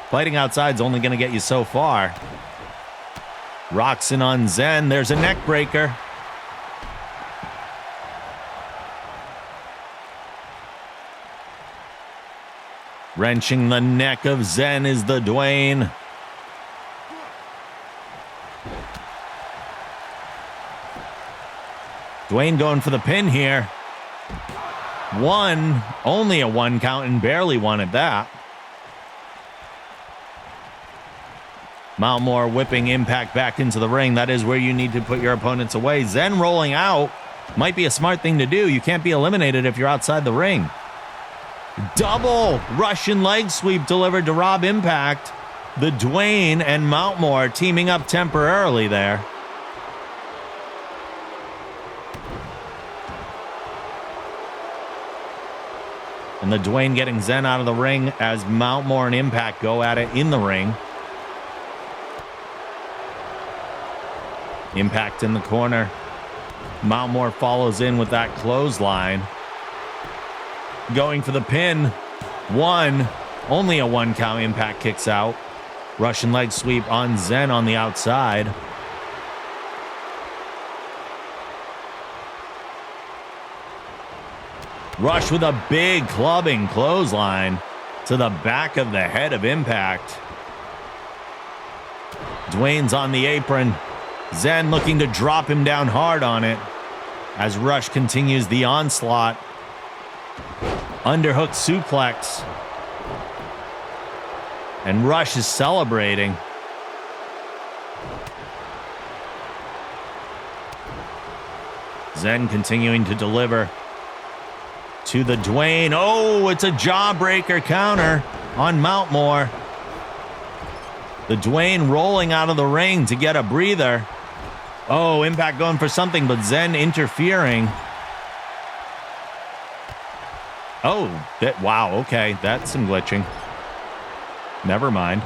Fighting outside is only going to get you so far. Roxon on Zen. There's a neck breaker. Wrenching the neck of Zen is the Dwayne. Dwayne going for the pin here. One, only a 1 count, and barely wanted that. Mountmore whipping Impact back into the ring. That is where you need to put your opponents away. Zen rolling out might be a smart thing to do. You can't be eliminated if you're outside the ring. Double Russian leg sweep delivered to Rob Impact. The Dwayne and Mountmore teaming up temporarily there. And the Dwayne getting Zen out of the ring as Mountmore and Impact go at it in the ring. Impact in the corner. Mountmore follows in with that clothesline. Going for the pin. One. Only a 1 count. Impact kicks out. Russian leg sweep on Zen on the outside. Rush with a big clubbing clothesline to the back of the head of Impact. Dwayne's on the apron. Zen looking to drop him down hard on it as Rush continues the onslaught. Underhook suplex. And Rush is celebrating. Zen continuing to deliver to the Dwayne. Oh, it's a jawbreaker counter on Mountmore. The Dwayne rolling out of the ring to get a breather. Oh, Impact going for something, but Zen interfering. Oh, wow, okay, that's some glitching. Never mind.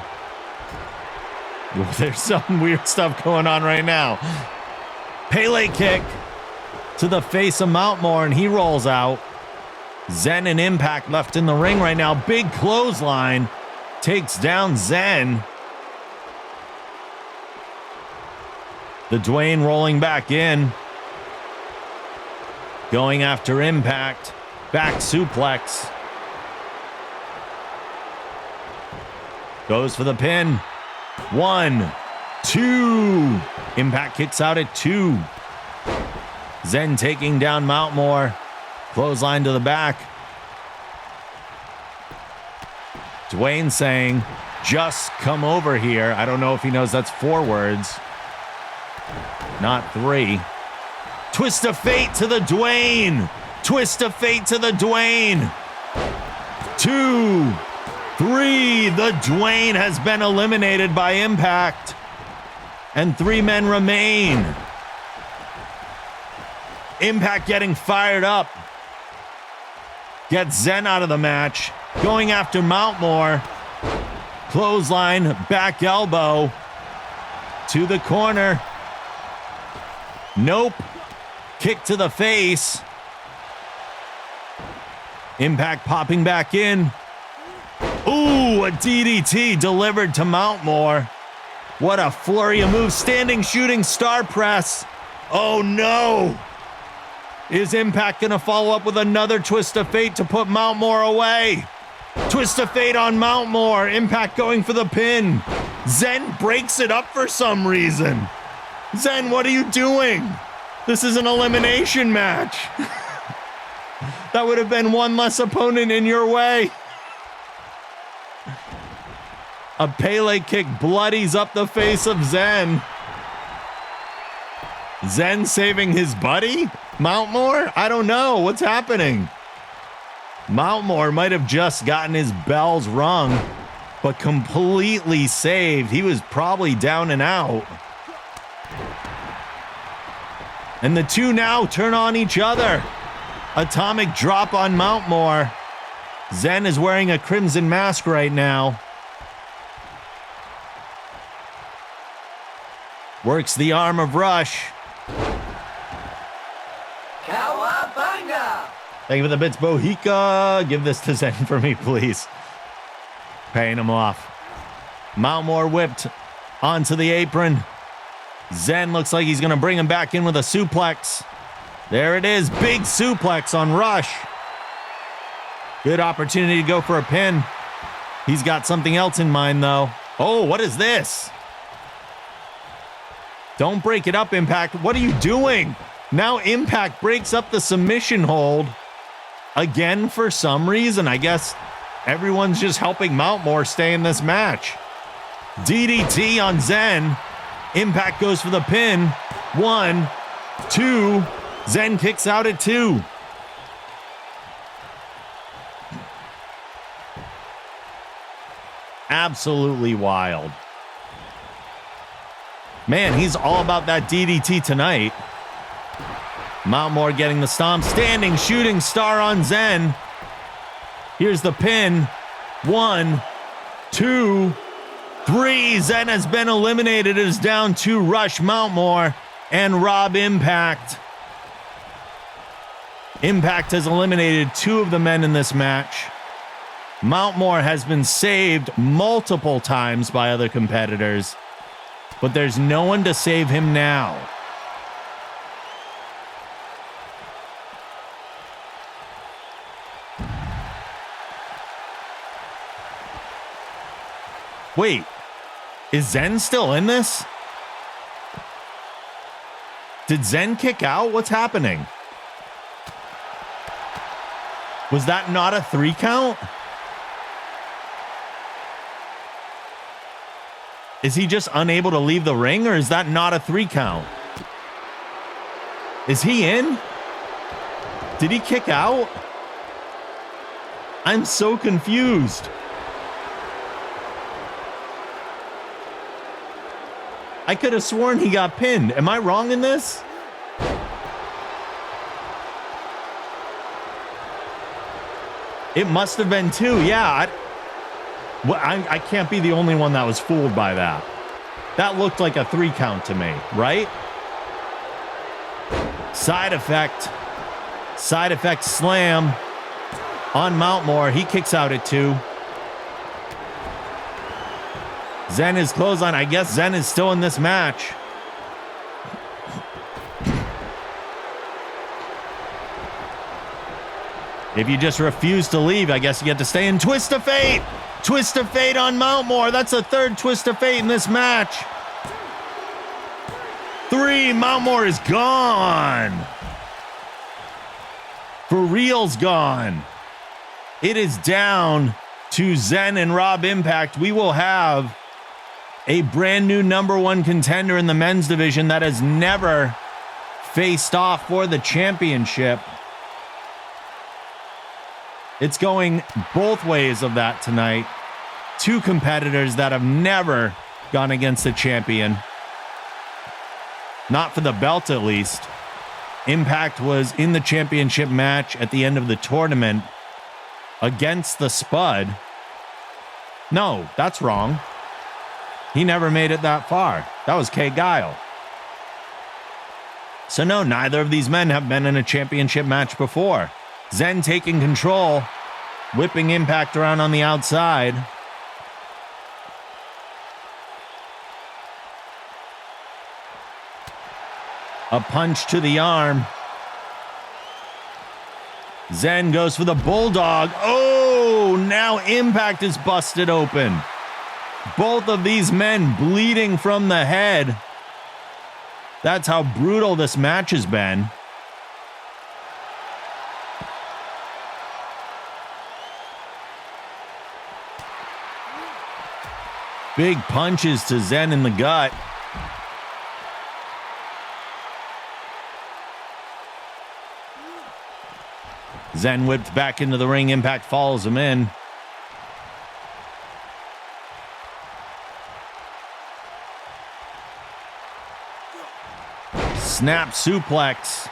There's some weird stuff going on right now. Pele kick to the face of Mountmore, and he rolls out. Zen and Impact left in the ring right now. Big clothesline takes down Zen. The Dwayne rolling back in. Going after Impact. Back suplex. Goes for the pin. 1, 2. Impact kicks out at 2. Zen taking down Mountmore. Clothesline to the back. Dwayne saying, just come over here. I don't know if he knows that's 4 words. Not 3. Twist of fate to the Dwayne. Twist of fate to the Dwayne. 2, 3. The Dwayne has been eliminated by Impact. And 3 men remain. Impact getting fired up. Gets Zen out of the match. Going after Mountmore. Clothesline, back elbow. To the corner. Nope. Kick to the face. Impact popping back in. Ooh, a DDT delivered to Mountmore. What a flurry of moves. Standing shooting star press. Oh no. Is Impact going to follow up with another twist of fate to put Mountmore away? Twist of fate on Mountmore. Impact going for the pin. Zen breaks it up for some reason. Zen, what are you doing? This is an elimination match. That would have been one less opponent in your way. A Pele kick bloodies up the face of Zen. Zen saving his buddy? Mountmore? I don't know. What's happening? Mountmore might have just gotten his bells rung, but completely saved. He was probably down and out. And the two now turn on each other. Atomic drop on Mountmore. Zen is wearing a crimson mask right now. Works the arm of Rush. Cowabunga! Thank you for the bits, Bohica. Give this to Zen for me, please. Paying him off. Mountmore whipped onto the apron. Zen looks like he's going to bring him back in with a suplex. There it is. Big suplex on Rush. Good opportunity to go for a pin. He's got something else in mind, though. Oh, what is this? Don't break it up, Impact. What are you doing? Now Impact breaks up the submission hold. Again, for some reason. I guess everyone's just helping Mountmore stay in this match. DDT on Zen. Impact goes for the pin. 1, 2. Zen kicks out at 2. Absolutely wild. Man, he's all about that DDT tonight. Mountmore getting the stomp. Standing shooting star on Zen. Here's the pin. 1, 2, 3. Zen has been eliminated. It is down to Rush Mountmore and Rob Impact. Impact has eliminated 2 of the men in this match. Mountmore has been saved multiple times by other competitors, but there's no one to save him now. Wait, is Zen still in this? Did Zen kick out? What's happening? Was that not a 3 count? Is he just unable to leave the ring, or is that not a 3 count? Is he in? Did he kick out? I'm so confused. I could have sworn he got pinned. Am I wrong in this? It must have been 2. Yeah. I can't be the only one that was fooled by that. That looked like a 3 count to me, right? Side effect. Side effect slam on Mountmore. He kicks out at 2. Zen is closed on. I guess Zen is still in this match. If you just refuse to leave, I guess you get to stay in. Twist of Fate. Twist of Fate on Mountmore. That's a 3rd Twist of Fate in this match. 3. Mountmore is gone. For real's gone. It is down to Zen and Rob Impact. We will have a brand new #1 contender in the men's division that has never faced off for the championship. It's going both ways of that tonight. 2 competitors that have never gone against the champion. Not for the belt, at least. Impact was in the championship match at the end of the tournament against the Spud. No, that's wrong. He never made it that far. That was K. Guile. So no, neither of these men have been in a championship match before. Zen taking control, whipping Impact around on the outside. A punch to the arm. Zen goes for the Bulldog. Oh, now Impact is busted open. Both of these men bleeding from the head. That's how brutal this match has been. Big punches to Zen in the gut. Zen whipped back into the ring. Impact follows him in. Snap suplex.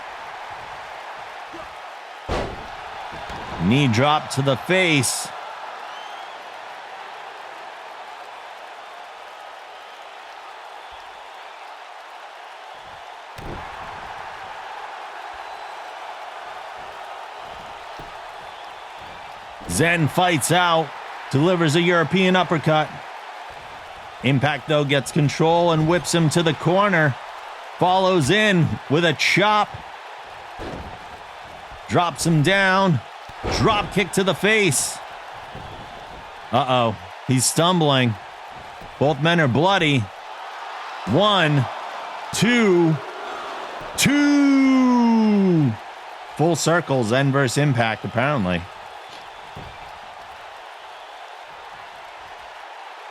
Knee drop to the face. Zen fights out, delivers a European uppercut. Impact, though, gets control and whips him to the corner. Follows in with a chop. Drops him down. Drop kick to the face. Uh-oh. He's stumbling. Both men are bloody. 1, 2, 2. Full circle, Zen versus Impact, apparently.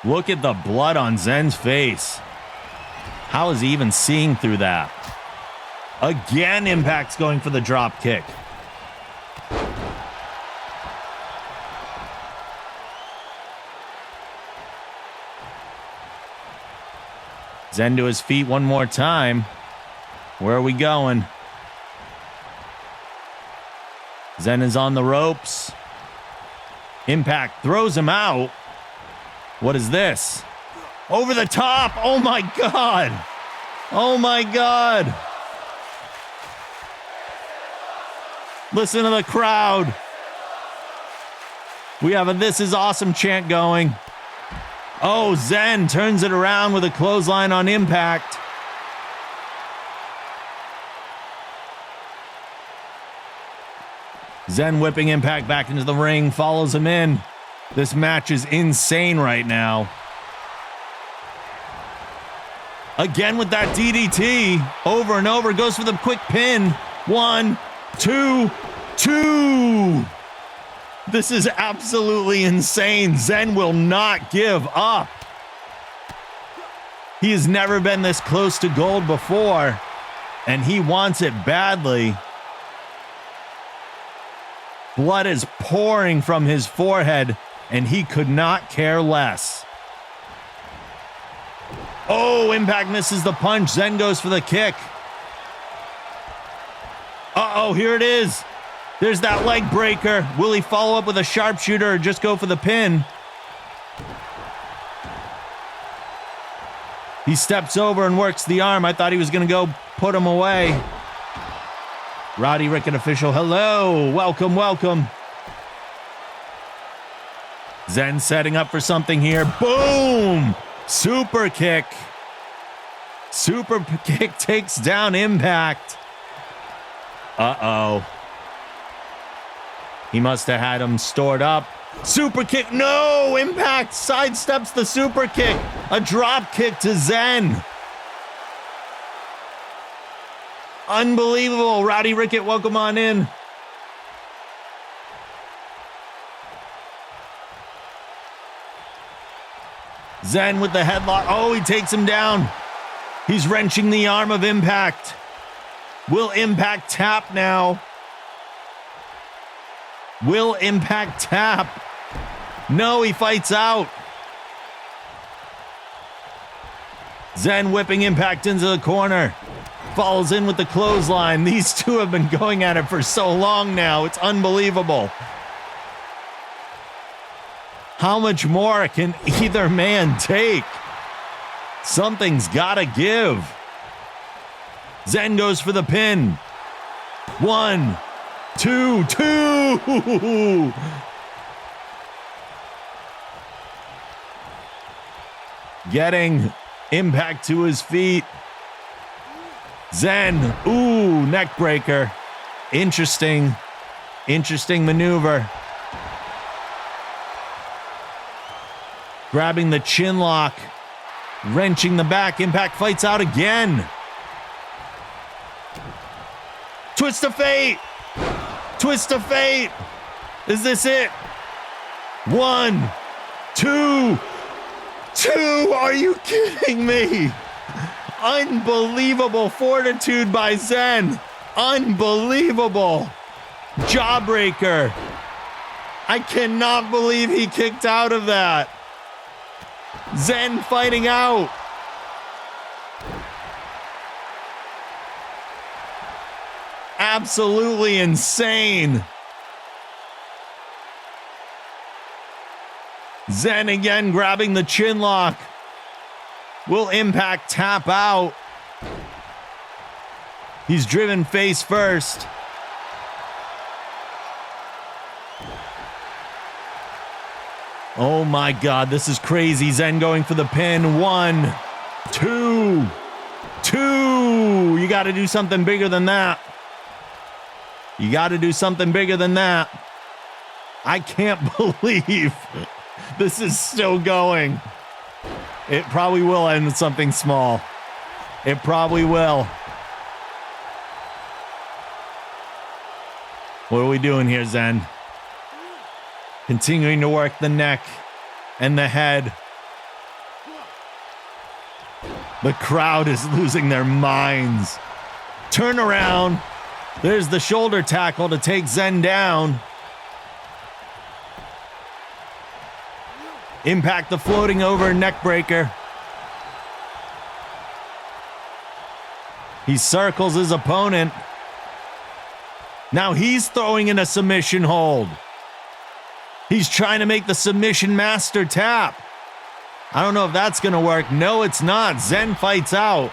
Look at the blood on Zen's face. How is he even seeing through that? Again, Impact's going for the drop kick. Zen to his feet one more time. Where are we going? Zen is on the ropes. Impact throws him out. What is this? Over the top. Oh my God. Oh my God. Listen to the crowd. We have a "This is awesome" chant going. Oh, Zen turns it around with a clothesline on Impact. Zen whipping Impact back into the ring, follows him in. This match is insane right now. Again with that DDT, over and over, goes for the quick pin. 1, 2, 2. This is absolutely insane. Zen will not give up. He has never been this close to gold before, and he wants it badly. Blood is pouring from his forehead, and he could not care less. Oh, Impact misses the punch. Zen goes for the kick. Uh-oh, here it is. There's that leg breaker. Will he follow up with a sharpshooter or just go for the pin? He steps over and works the arm. I thought he was going to go put him away. Roddy Rickett official, hello. Welcome, welcome. Zen setting up for something here. Boom! Super kick. Super kick takes down Impact. Uh-oh. He must have had him stored up. Super kick. No! Impact sidesteps the super kick. A drop kick to Zen. Unbelievable. Roddy Rickett, welcome on in. Zen with the headlock. Oh, he takes him down. He's wrenching the arm of Impact. Will Impact tap now? Will Impact tap? No, he fights out. Zen whipping Impact into the corner. Falls in with the clothesline. These two have been going at it for so long now. It's unbelievable. How much more can either man take? Something's gotta give. Zen goes for the pin. 1, 2, 2. Getting Impact to his feet. Zen, ooh, neck breaker. Interesting maneuver. Grabbing the chin lock, wrenching the back. Impact fights out again. Twist of fate. Twist of fate. Is this it? 1, 2, 2. Are you kidding me? Unbelievable fortitude by Zen. Unbelievable. Jawbreaker. I cannot believe he kicked out of that. Zen fighting out. Absolutely insane. Zen again grabbing the chin lock. Will Impact tap out? He's driven face first. Oh my God, this is crazy. Zen going for the pin. 1, 2, 2. You got to do something bigger than that. You got to do something bigger than that. I can't believe this is still going. It probably will end with something small. It probably will. What are we doing here, Zen? Continuing to work the neck and the head. The crowd is losing their minds. Turn around. There's the shoulder tackle to take Zen down. Impact the floating over neck breaker. He circles his opponent. Now he's throwing in a submission hold. He's trying to make the submission master tap. I don't know if that's going to work. No, it's not. Zen fights out.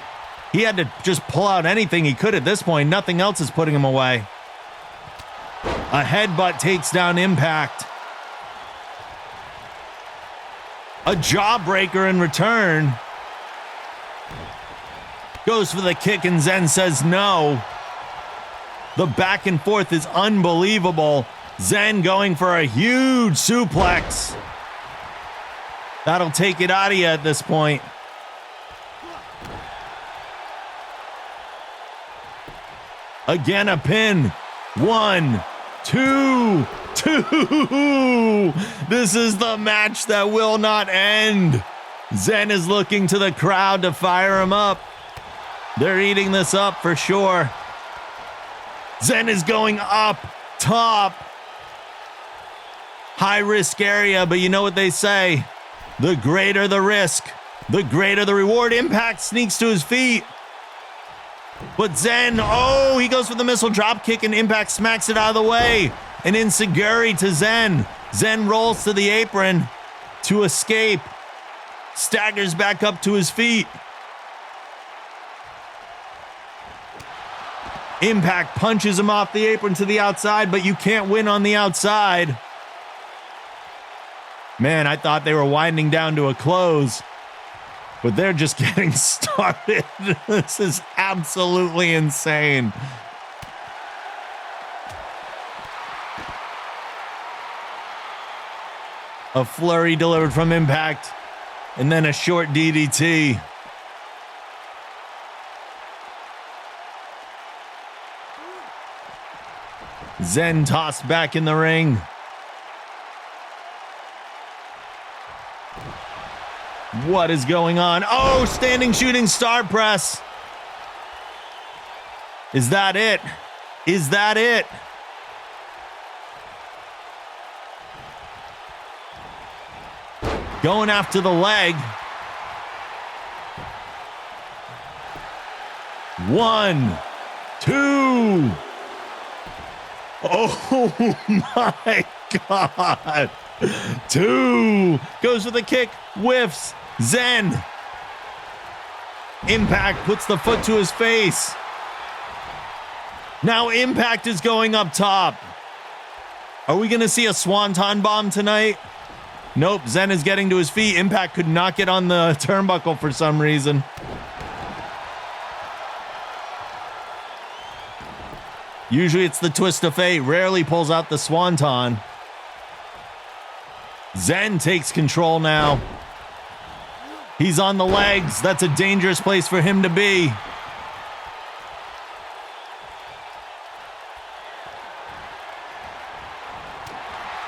He had to just pull out anything he could at this point. Nothing else is putting him away. A headbutt takes down Impact. A jawbreaker in return. Goes for the kick and Zen says no. The back and forth is unbelievable. Zen going for a huge suplex. That'll take it out of you at this point. Again, a pin. 1, 2, 2. This is the match that will not end. Zen is looking to the crowd to fire him up. They're eating this up for sure. Zen is going up top. High risk area, but you know what they say. The greater the risk, the greater the reward. Impact sneaks to his feet. But Zen, oh, he goes for the missile drop kick and Impact smacks it out of the way. An enziguri to Zen. Zen rolls to the apron to escape. Staggers back up to his feet. Impact punches him off the apron to the outside, but you can't win on the outside. Man, I thought they were winding down to a close, but they're just getting started. This is absolutely insane. A flurry delivered from Impact, and then a short DDT. Zen tossed back in the ring. What is going on? Oh, standing shooting star press. Is that it? Is that it? Going after the leg. 1, 2. Oh my God. 2. Goes for the kick. Whiffs. Zen. Impact puts the foot to his face. Now Impact is going up top. Are we going to see a swanton bomb tonight? Nope. Zen is getting to his feet. Impact could not get on the turnbuckle for some reason. Usually it's the twist of fate. Rarely pulls out the swanton. Zen takes control now. He's on the legs. That's a dangerous place for him to be.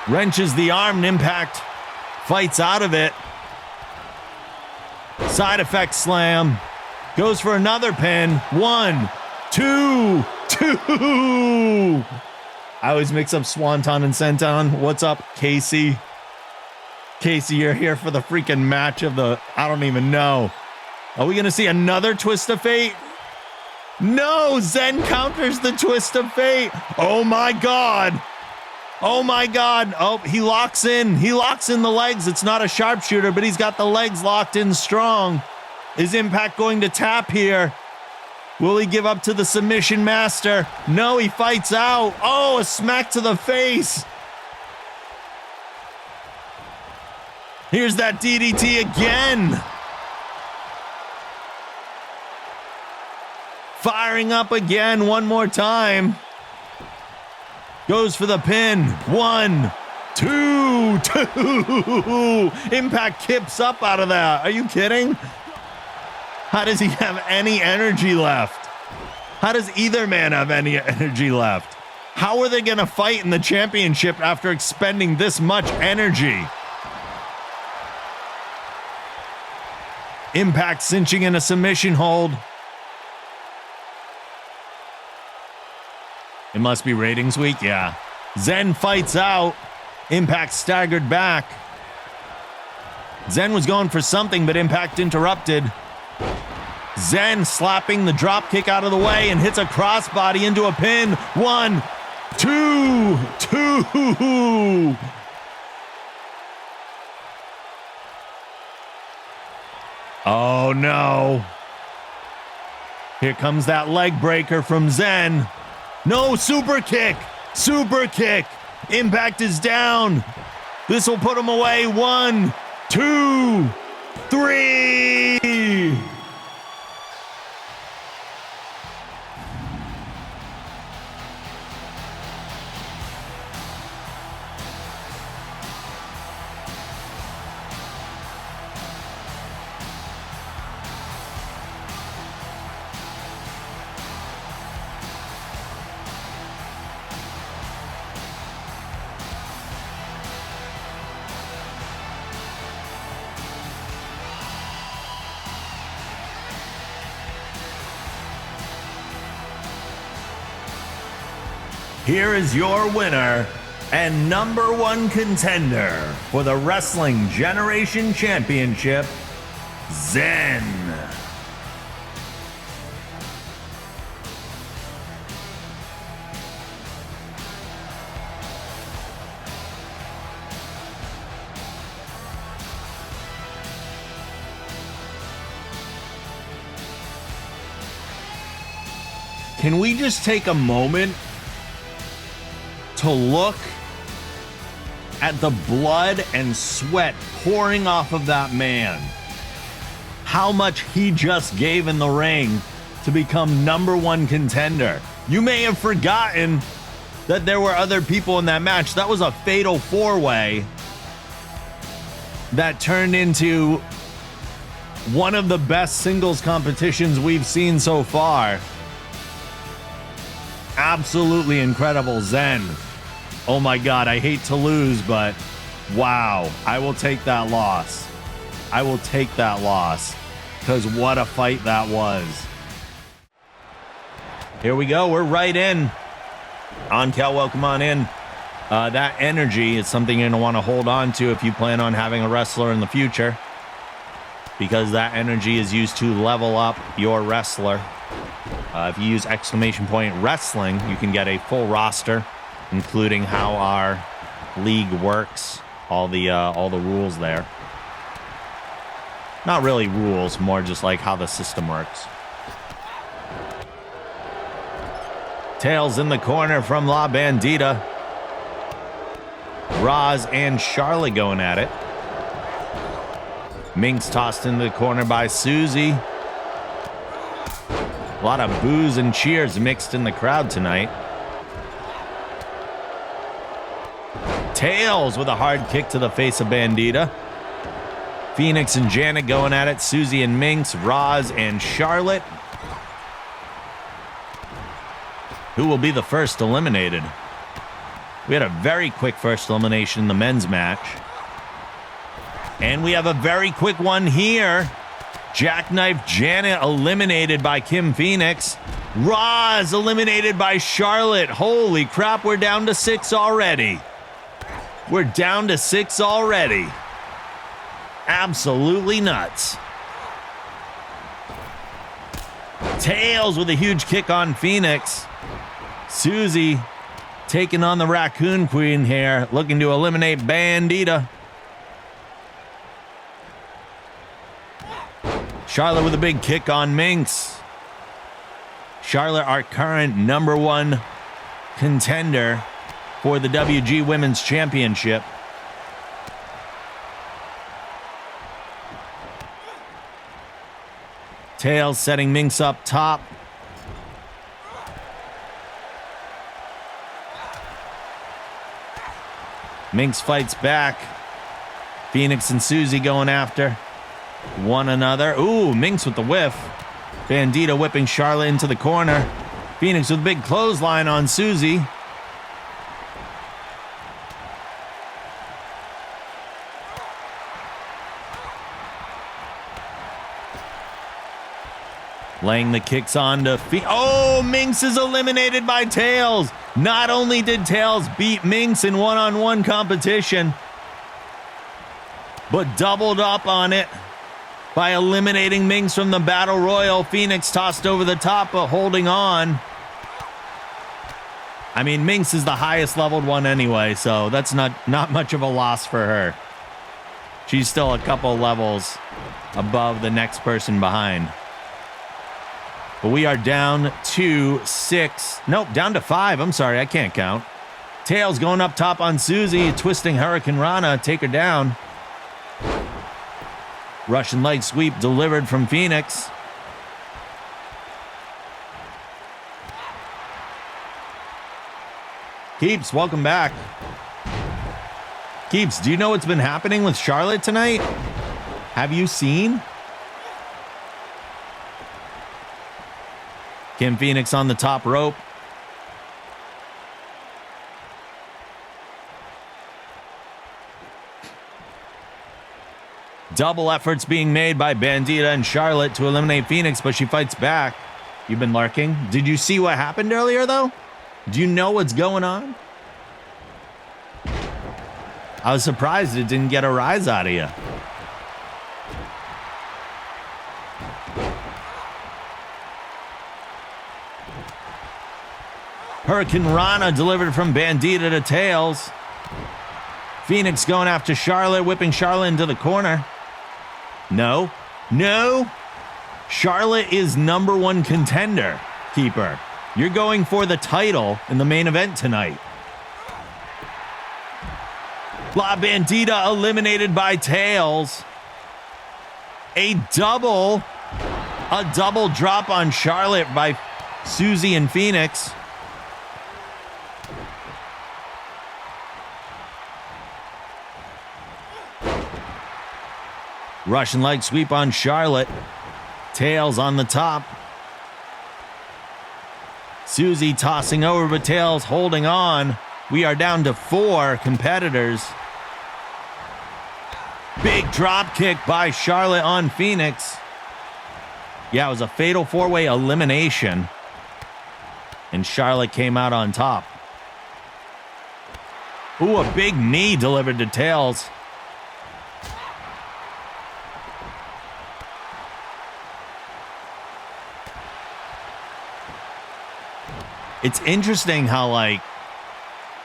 Wrenches the arm and Impact fights out of it. Side effect slam. Goes for another pin. 1, 2, 2. I always mix up swanton and senton. What's up, Casey? Casey, you're here for the freaking match of the... I don't even know. Are we going to see another twist of fate? No! Zen counters the twist of fate. Oh, my God. Oh, my God. Oh, he locks in. He locks in the legs. It's not a sharpshooter, but he's got the legs locked in strong. Is Impact going to tap here? Will he give up to the submission master? No, he fights out. Oh, a smack to the face. Here's that DDT again. Firing up again one more time. Goes for the pin. 1, 2, 2. Impact kips up out of that. Are you kidding? How does he have any energy left? How does either man have any energy left? How are they going to fight in the championship after expending this much energy? Impact cinching in a submission hold. It must be ratings week, yeah. Zen fights out. Impact staggered back. Zen was going for something, but Impact interrupted. Zen slapping the drop kick out of the way and hits a crossbody into a pin. 1, 2, 2. Oh no. Here comes that leg breaker from Zen. No, super kick. Super kick. Impact is down. This will put him away. 1, 2, 3. Here is your winner and #1 contender for the Wrestling Generation Championship, Zen. Can we just take a moment to look at the blood and sweat pouring off of that man? How much he just gave in the ring to become #1 contender. You may have forgotten that there were other people in that match. That was a fatal 4-way that turned into one of the best singles competitions we've seen so far. Absolutely incredible, Zen. Oh my God, I hate to lose, but wow, I will take that loss. I will take that loss, because what a fight that was. Here we go, we're right in. Cal, welcome on in. That energy is something you're going to want to hold on to if you plan on having a wrestler in the future, because that energy is used to level up your wrestler. If you use !wrestling, you can get a full roster, including how our league works, all the rules there. Not really rules, more just like how the system works. Tails in the corner from La Bandita. Roz and Charlotte going at it. Minx tossed into the corner by Susie. A lot of boos and cheers mixed in the crowd tonight. Tails with a hard kick to the face of Bandita. Phoenix and Janet going at it. Susie and Minx, Roz and Charlotte. Who will be the first eliminated? We had a very quick first elimination in the men's match. And we have a very quick one here. Jackknife Janet eliminated by Kim Phoenix. Roz eliminated by Charlotte. Holy crap, we're down to 6 already. We're down to 6 already. Absolutely nuts. Tails with a huge kick on Phoenix. Susie taking on the Raccoon Queen here, looking to eliminate Bandita. Charlotte with a big kick on Minx. Charlotte, our current #1 contender for the WG Women's Championship. Tails setting Minx up top. Minx fights back. Phoenix and Susie going after one another. Ooh, Minx with the whiff. Bandita whipping Charlotte into the corner. Phoenix with a big clothesline on Susie. Laying the kicks on to Oh, Minx is eliminated by Tails. Not only did Tails beat Minx in one-on-one competition, but doubled up on it by eliminating Minx from the Battle Royal. Phoenix tossed over the top, but holding on. I mean, Minx is the highest leveled one anyway, so that's not much of a loss for her. She's still a couple levels above the next person behind. But we are down to 6. Nope, down to 5. I'm sorry, I can't count. Tails going up top on Susie, twisting Hurricane Rana, take her down. Russian leg sweep delivered from Phoenix. Keeps, welcome back. Keeps, do you know what's been happening with Charlotte tonight? Have you seen? Kim Phoenix on the top rope. Double efforts being made by Bandita and Charlotte to eliminate Phoenix, but she fights back. You've been lurking. Did you see what happened earlier, though? Do you know what's going on? I was surprised it didn't get a rise out of you. Hurricane Rana delivered from Bandita to Tails. Phoenix going after Charlotte, whipping Charlotte into the corner. No. No. Charlotte is #1 contender, Keeper. You're going for the title in the main event tonight. La Bandita eliminated by Tails. A double drop on Charlotte by Susie and Phoenix. Russian leg sweep on Charlotte. Tails on the top. Susie tossing over, but Tails holding on. We are down to 4 competitors. Big drop kick by Charlotte on Phoenix. Yeah, it was a fatal 4-way elimination. And Charlotte came out on top. Ooh, a big knee delivered to Tails. It's interesting how, like,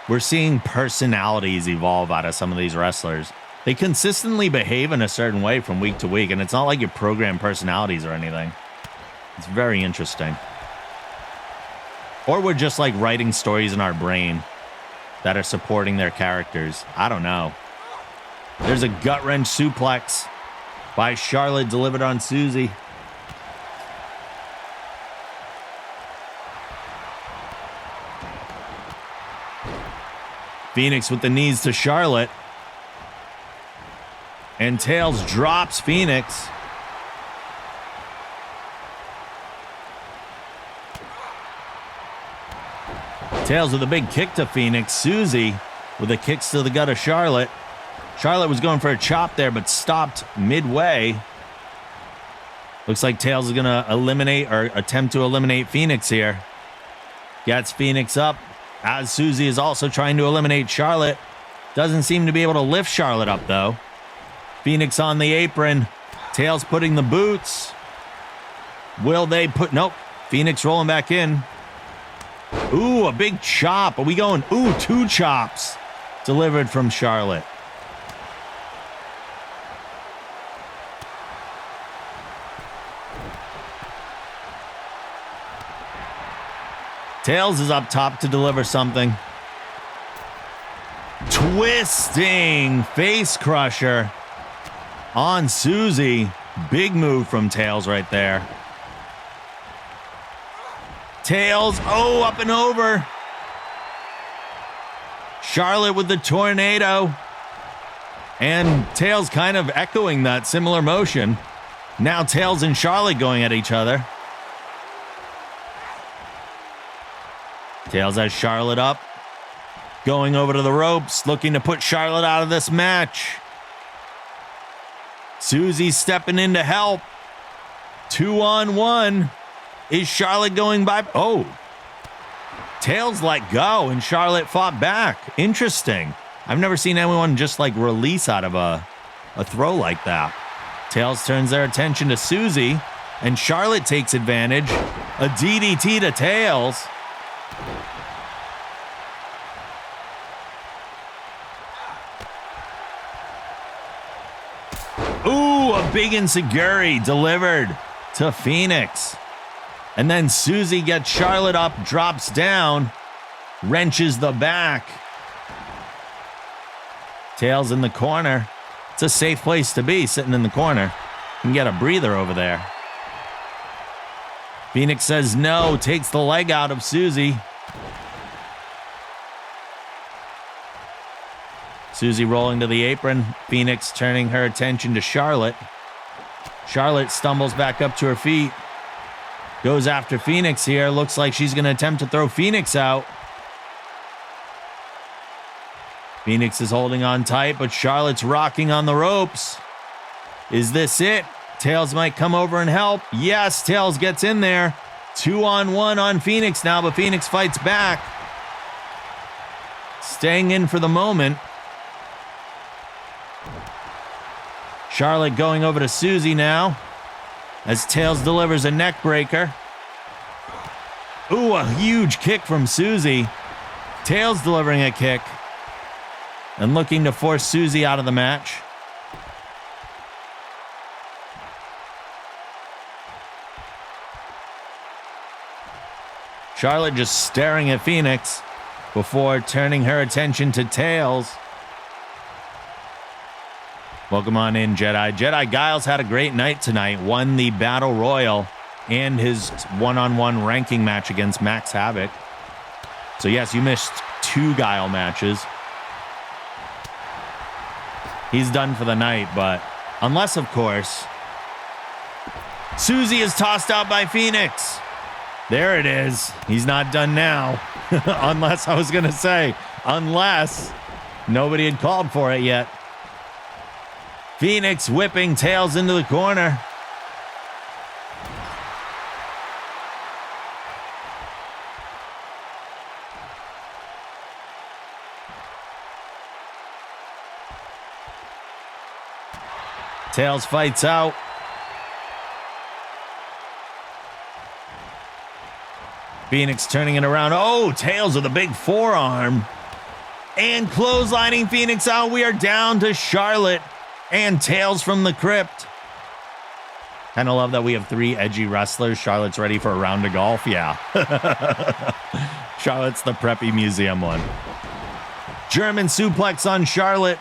we're seeing personalities evolve out of some of these wrestlers. They consistently behave in a certain way from week to week, and it's not like you program personalities or anything. It's very interesting. Or we're just, like, writing stories in our brain that are supporting their characters. I don't know. There's a gut-wrench suplex by Charlotte delivered on Susie. Phoenix with the knees to Charlotte. And Tails drops Phoenix. Tails with a big kick to Phoenix. Susie with the kicks to the gut of Charlotte. Charlotte was going for a chop there, but stopped midway. Looks like Tails is going to eliminate or attempt to eliminate Phoenix here. Gets Phoenix up. As Susie is also trying to eliminate Charlotte. Doesn't seem to be able to lift Charlotte up, though. Phoenix on the apron. Tails putting the boots. Will they put... Nope. Phoenix rolling back in. Ooh, a big chop. Are we going... Ooh, 2 chops delivered from Charlotte. Tails is up top to deliver something. Twisting face crusher on Susie. Big move from Tails right there. Tails, oh, up and over. Charlotte with the tornado. And Tails kind of echoing that similar motion. Now Tails and Charlotte going at each other. Tails has Charlotte up. Going over to the ropes, looking to put Charlotte out of this match. Susie stepping in to help. 2-on-1. Is Charlotte going by? Oh. Tails let go and Charlotte fought back. Interesting. I've never seen anyone just like release out of a throw like that. Tails turns their attention to Susie, and Charlotte takes advantage. A DDT to Tails. Ooh, a big enziguri delivered to Phoenix. And then Susie gets Charlotte up, drops down, wrenches the back. Tails in the corner. It's a safe place to be, sitting in the corner. You can get a breather over there. Phoenix says no, takes the leg out of Susie. Susie rolling to the apron. Phoenix turning her attention to Charlotte. Charlotte stumbles back up to her feet. Goes after Phoenix here. Looks like she's going to attempt to throw Phoenix out. Phoenix is holding on tight, but Charlotte's rocking on the ropes. Is this it? Tails might come over and help. Yes, Tails gets in there. 2-on-1 on Phoenix now, but Phoenix fights back. Staying in for the moment. Charlotte going over to Susie now as Tails delivers a neck breaker. Ooh, a huge kick from Susie. Tails delivering a kick and looking to force Susie out of the match. Charlotte just staring at Phoenix before turning her attention to Tails. Welcome on in, Jedi. Jedi Giles had a great night tonight. Won the Battle Royal and his one-on-one ranking match against Max Havoc. So yes, you missed 2 Guile matches. He's done for the night, but unless, of course, Susie is tossed out by Phoenix. There it is. He's not done now. Unless, I was going to say, unless nobody had called for it yet. Phoenix whipping Tails into the corner. Tails fights out. Phoenix turning it around. Oh, Tails with a big forearm. And clotheslining Phoenix out. We are down to Charlotte and Tails from the crypt. Kind of love that we have 3 edgy wrestlers. Charlotte's ready for a round of golf. Yeah. Charlotte's the preppy museum one. German suplex on Charlotte.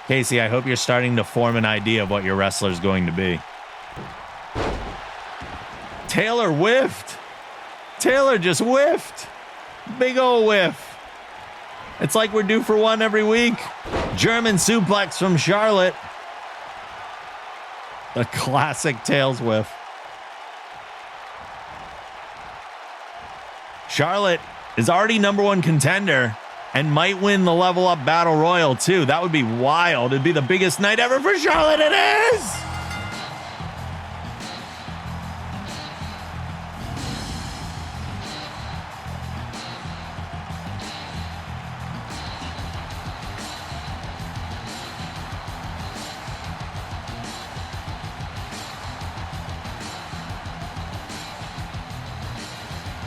Casey, I hope you're starting to form an idea of what your wrestler's going to be. Taylor whiffed. Taylor just whiffed. Big ol' whiff. It's like we're due for one every week. German suplex from Charlotte. A classic Tails whiff. Charlotte is already #1 contender and might win the Level Up Battle Royal too. That would be wild. It'd be the biggest night ever for Charlotte. It is!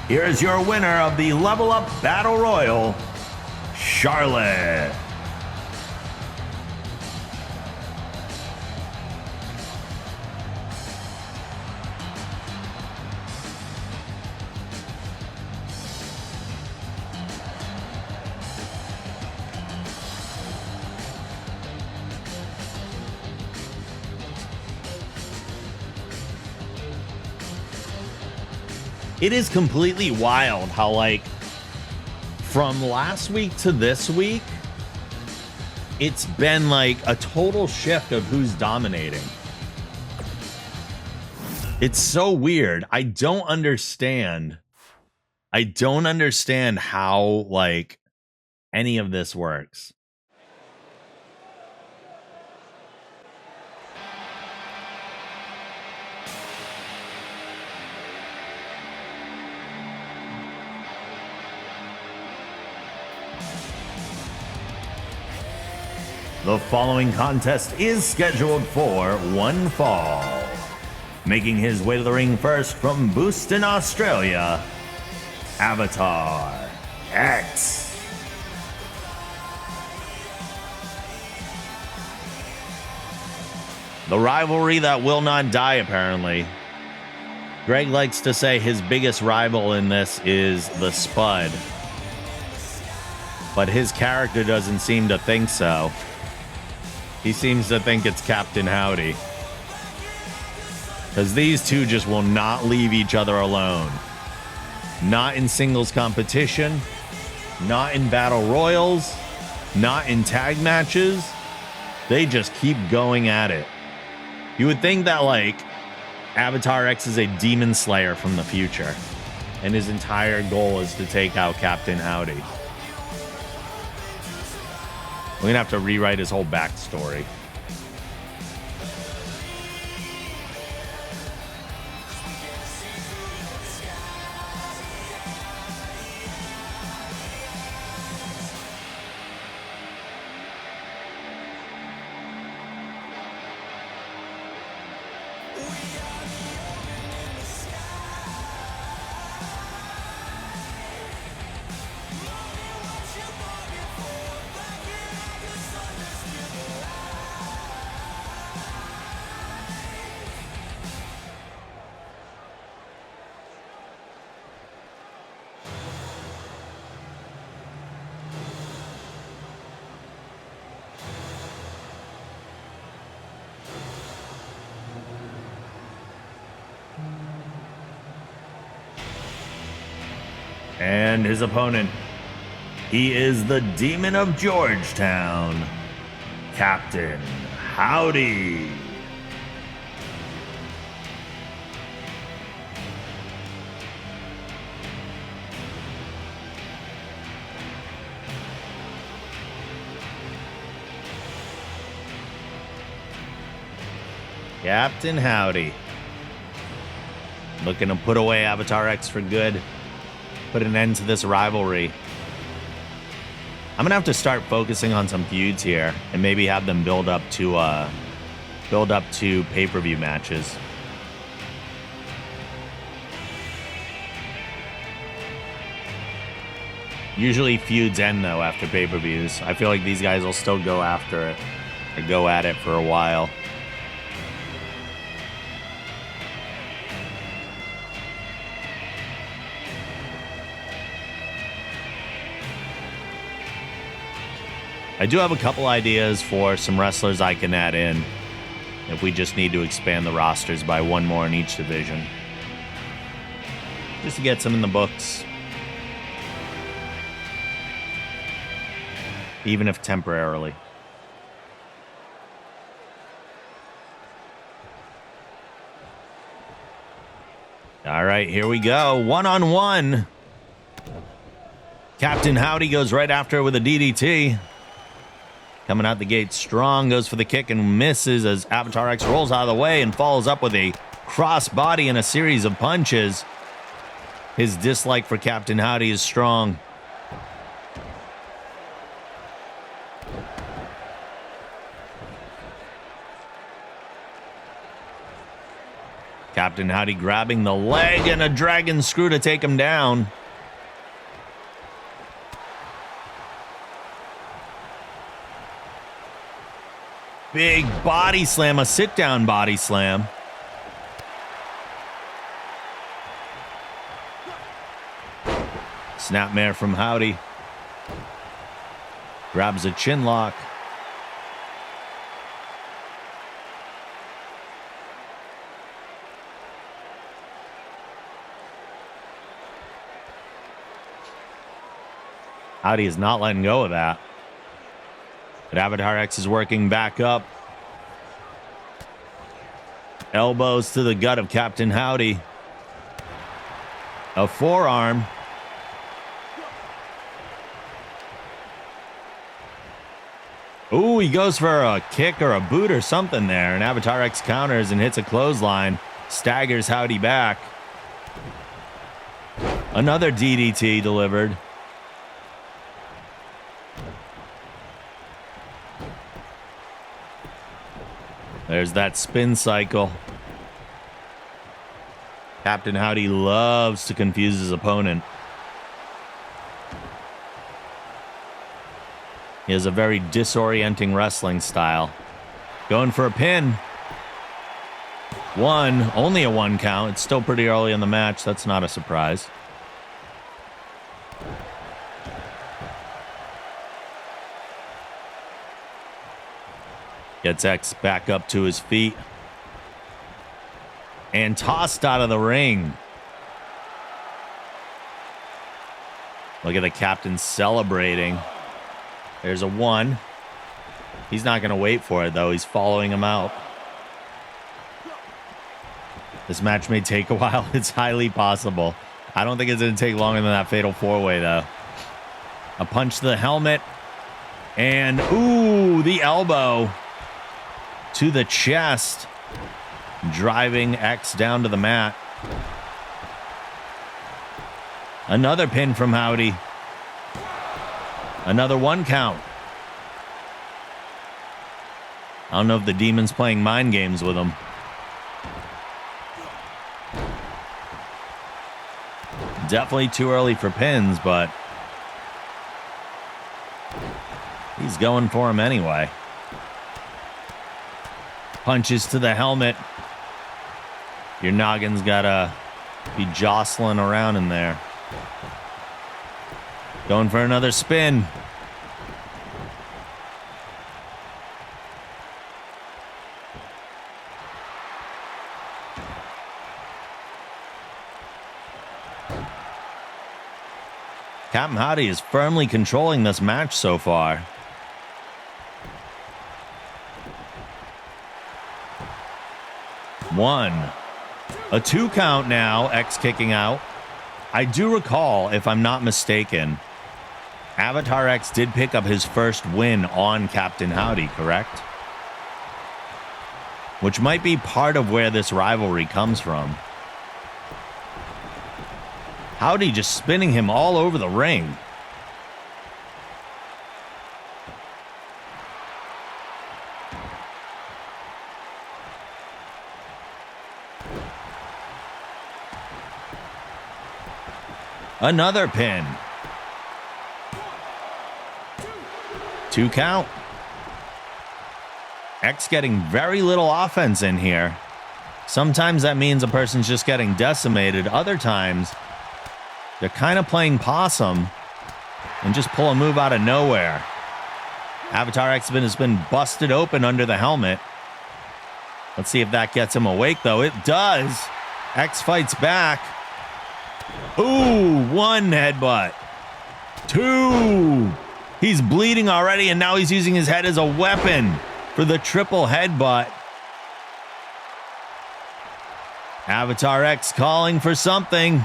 Here is your winner of the Level Up Battle Royal, Charlotte. It is completely wild how, like, from last week to this week, it's been like a total shift of who's dominating. It's so weird. I don't understand how, like, any of this works. The following contest is scheduled for one fall. Making his way to the ring first from Boston, Australia, Avatar X. The rivalry that will not die, apparently. Greg likes to say his biggest rival in this is the Spud, but his character doesn't seem to think so. He seems to think it's Captain Howdy, because these two just will not leave each other alone. Not in singles competition, not in battle royals, not in tag matches. They just keep going at it. You would think that, like, Avatar X is a demon slayer from the future, and his entire goal is to take out Captain Howdy. We're gonna have to rewrite his whole backstory. And his opponent, he is the Demon of Georgetown, Captain Howdy. Captain Howdy. Looking to put away Avatar X for good. Put an end to this rivalry. I'm gonna have to start focusing on some feuds here and maybe have them build up to pay-per-view matches. Usually feuds end though after pay-per-views. I feel like these guys will still go after it or go at it for a while. I do have a couple ideas for some wrestlers I can add in if we just need to expand the rosters by one more in each division. Just to get some in the books. Even if temporarily. All right, here we go. One-on-one. Captain Howdy goes right after it with a DDT. Coming out the gate strong, goes for the kick and misses as Avatar X rolls out of the way and follows up with a crossbody and a series of punches. His dislike for Captain Howdy is strong. Captain Howdy grabbing the leg and a dragon screw to take him down. Big body slam, a sit-down body slam. Snapmare from Howdy. Grabs a chin lock. Howdy is not letting go of that. But Avatar X is working back up. Elbows to the gut of Captain Howdy. A forearm. Ooh, he goes for a kick or a boot or something there. And Avatar X counters and hits a clothesline. Staggers Howdy back. Another DDT delivered. There's that spin cycle. Captain Howdy loves to confuse his opponent. He has a very disorienting wrestling style. Going for a pin. One, only a 1 count. It's still pretty early in the match. That's not a surprise. Gets X back up to his feet. And tossed out of the ring. Look at the captain celebrating. There's a 1. He's not going to wait for it, though. He's following him out. This match may take a while. It's highly possible. I don't think it's going to take longer than that fatal 4-way, though. A punch to the helmet. And, ooh, the elbow to the chest. Driving X down to the mat. Another pin from Howdy. Another 1 count. I don't know if the demon's playing mind games with him. Definitely too early for pins, but he's going for him anyway. Punches to the helmet. Your noggin's gotta be jostling around in there. Going for another spin. Captain Howdy is firmly controlling this match so far. One. A 2 count now, X kicking out. I do recall, if I'm not mistaken, Avatar X did pick up his first win on Captain Howdy, correct? Which might be part of where this rivalry comes from. Howdy just spinning him all over the ring. Another pin. 2 count. X getting very little offense in here. Sometimes that means a person's just getting decimated. Other times, they're kind of playing possum and just pull a move out of nowhere. Avatar X has been busted open under the helmet. Let's see if that gets him awake, though. It does. X fights back. Ooh, 1 headbutt. 2. He's bleeding already, and now he's using his head as a weapon for the triple headbutt. Avatar X calling for something.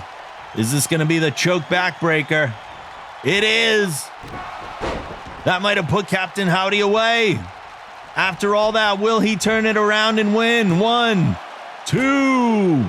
Is this going to be the choke backbreaker? It is. That might have put Captain Howdy away. After all that, will he turn it around and win? 1, 2.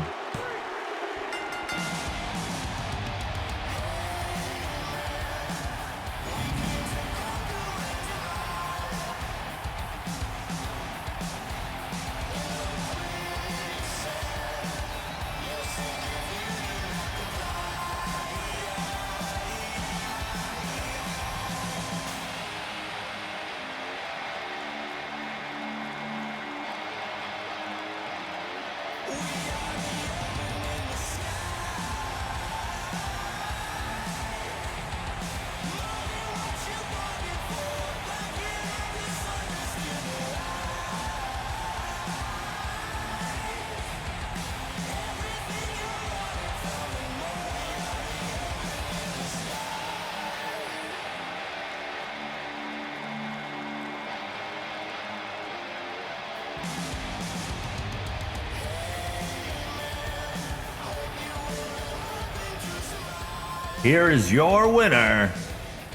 Here is your winner,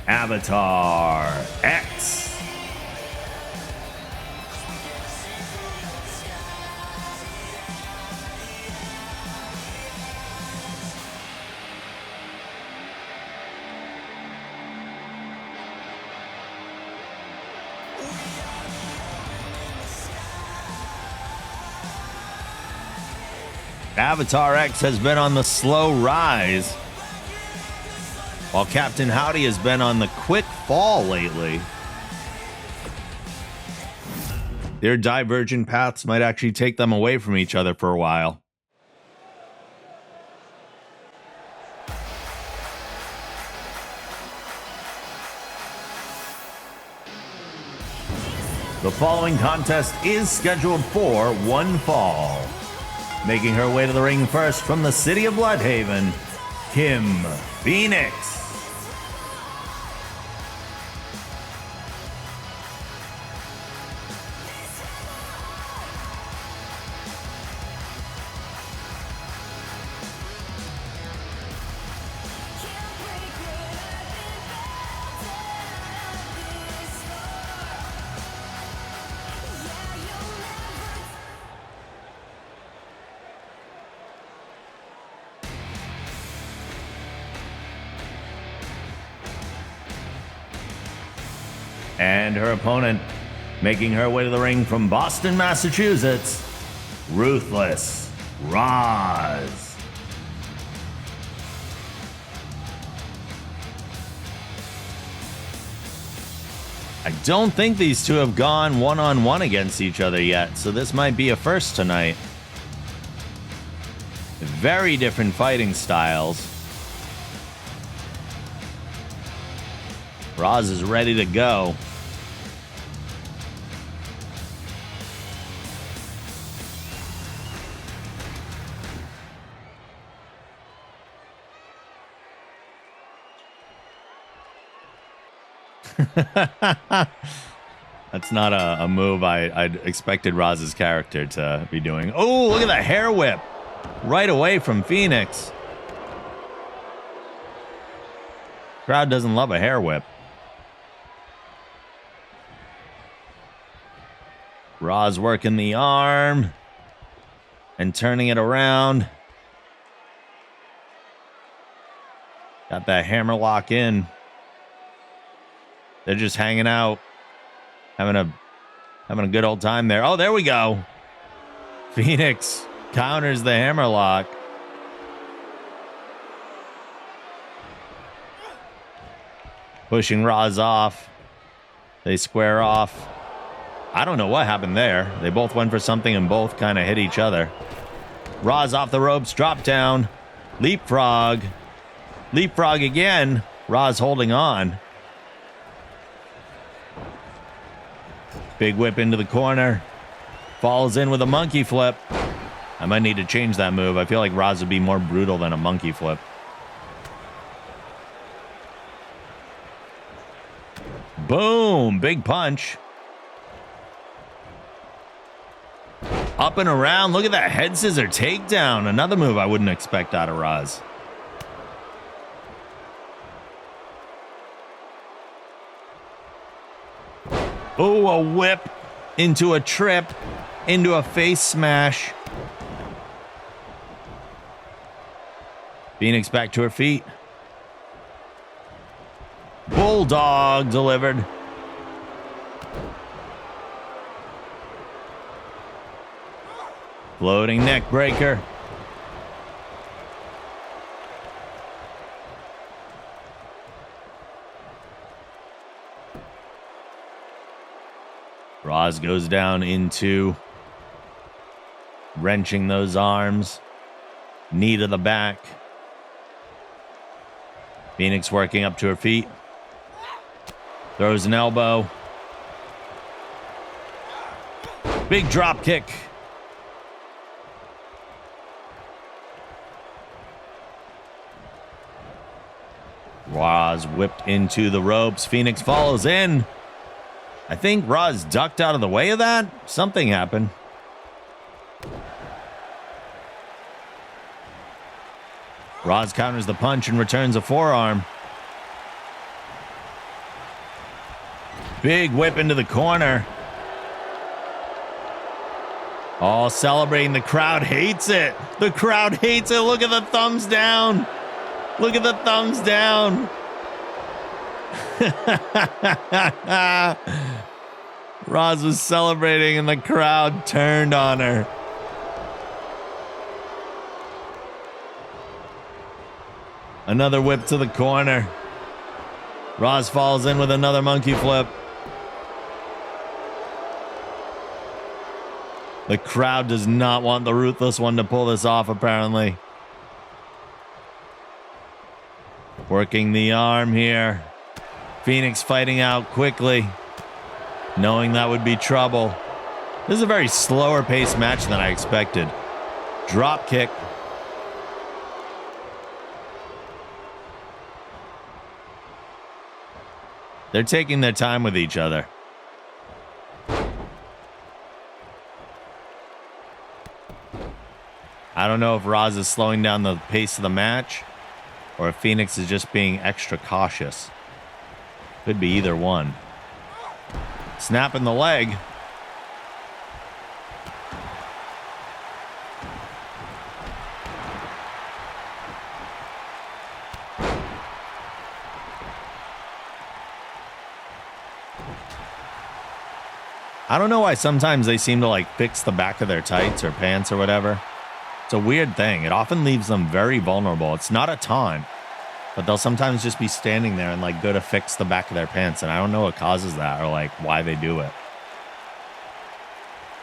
Avatar X. Avatar X has been on the slow rise, while Captain Howdy has been on the quick fall lately. Their divergent paths might actually take them away from each other for a while. The following contest is scheduled for one fall. Making her way to the ring first from the city of Bloodhaven, Kim Phoenix. And her opponent, making her way to the ring from Boston, Massachusetts, Ruthless Roz. I don't think these two have gone one-on-one against each other yet, so this might be a first tonight. Very different fighting styles. Roz is ready to go. That's not a move I'd expected Roz's character to be doing. Oh, look at the hair whip. Right away from Phoenix. Crowd doesn't love a hair whip. Roz working the arm and turning it around. Got that hammerlock in. They're just hanging out, having a good old time there. Oh, there we go. Phoenix counters the hammerlock. Pushing Roz off. They square off. I don't know what happened there. They both went for something and both kind of hit each other. Roz off the ropes, drop down. Leapfrog. Leapfrog again. Roz holding on. Big whip into the corner. Falls in with a monkey flip. I might need to change that move. I feel like Roz would be more brutal than a monkey flip. Boom. Big punch. Up and around. Look at that head scissor takedown. Another move I wouldn't expect out of Roz. Oh, a whip into a trip, into a face smash. Phoenix back to her feet. Bulldog delivered. Floating neck breaker. Roz goes down into wrenching those arms. Knee to the back. Phoenix working up to her feet. Throws an elbow. Big drop kick. Roz whipped into the ropes. Phoenix follows in. I think Roz ducked out of the way of that. Something happened. Roz counters the punch and returns a forearm. Big whip into the corner. All celebrating. The crowd hates it. The crowd hates it. Look at the thumbs down. Look at the thumbs down. Roz was celebrating and the crowd turned on her. Another whip to the corner. Roz falls in with another monkey flip. The crowd does not want the Ruthless One to pull this off, apparently. Working the arm here. Phoenix fighting out quickly, knowing that would be trouble. This is a very slower paced match than I expected. Drop kick. They're taking their time with each other. I don't know if Roz is slowing down the pace of the match or if Phoenix is just being extra cautious. Could be either one. Snapping the leg. I don't know why sometimes they seem to like fix the back of their tights or pants or whatever. It's a weird thing. It often leaves them very vulnerable. It's not a ton, but they'll sometimes just be standing there and like go to fix the back of their pants. And I don't know what causes that or like why they do it.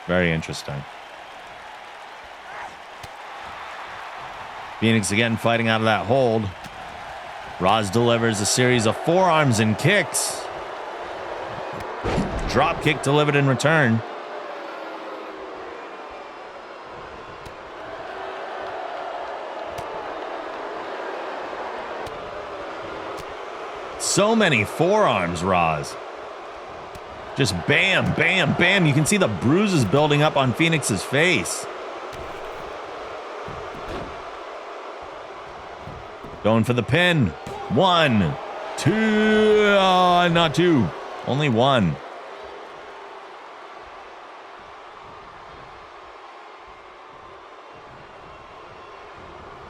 Very interesting. Phoenix again fighting out of that hold. Roz delivers a series of forearms and kicks. Drop kick delivered in return. So many forearms, Roz. Just bam, bam, bam. You can see the bruises building up on Phoenix's face. Going for the pin. 1, 2, not 2. Only 1.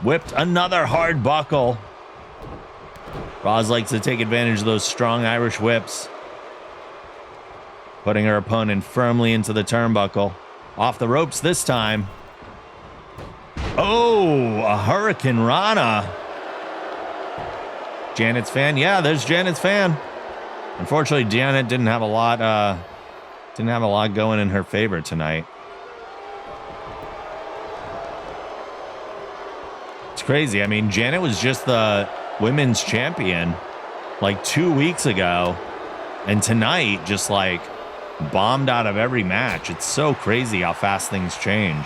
Whipped another hard buckle. Roz likes to take advantage of those strong Irish whips. Putting her opponent firmly into the turnbuckle. Off the ropes this time. Oh, a Hurricane Rana. Janet's fan. Yeah, there's Janet's fan. Unfortunately, Janet didn't have a lot going in her favor tonight. It's crazy. I mean, Janet was just the women's champion like 2 weeks ago, and tonight just like bombed out of every match. It's so crazy how fast things change.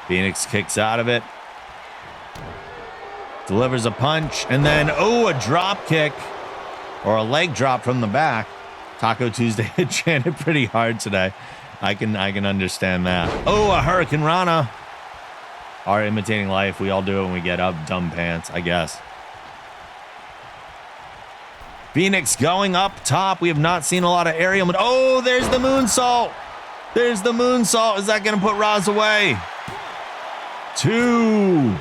Phoenix kicks out of it. Delivers a punch, and then, oh, a drop kick or a leg drop from the back. Taco Tuesday hit Janet pretty hard today. I can understand that. Oh, a Hurricane Rana. Our imitating life. We all do it when we get up. Dumb pants, I guess. Phoenix going up top. We have not seen a lot of aerial. Oh, there's the moonsault. There's the moonsault. Is that going to put Roz away? 2.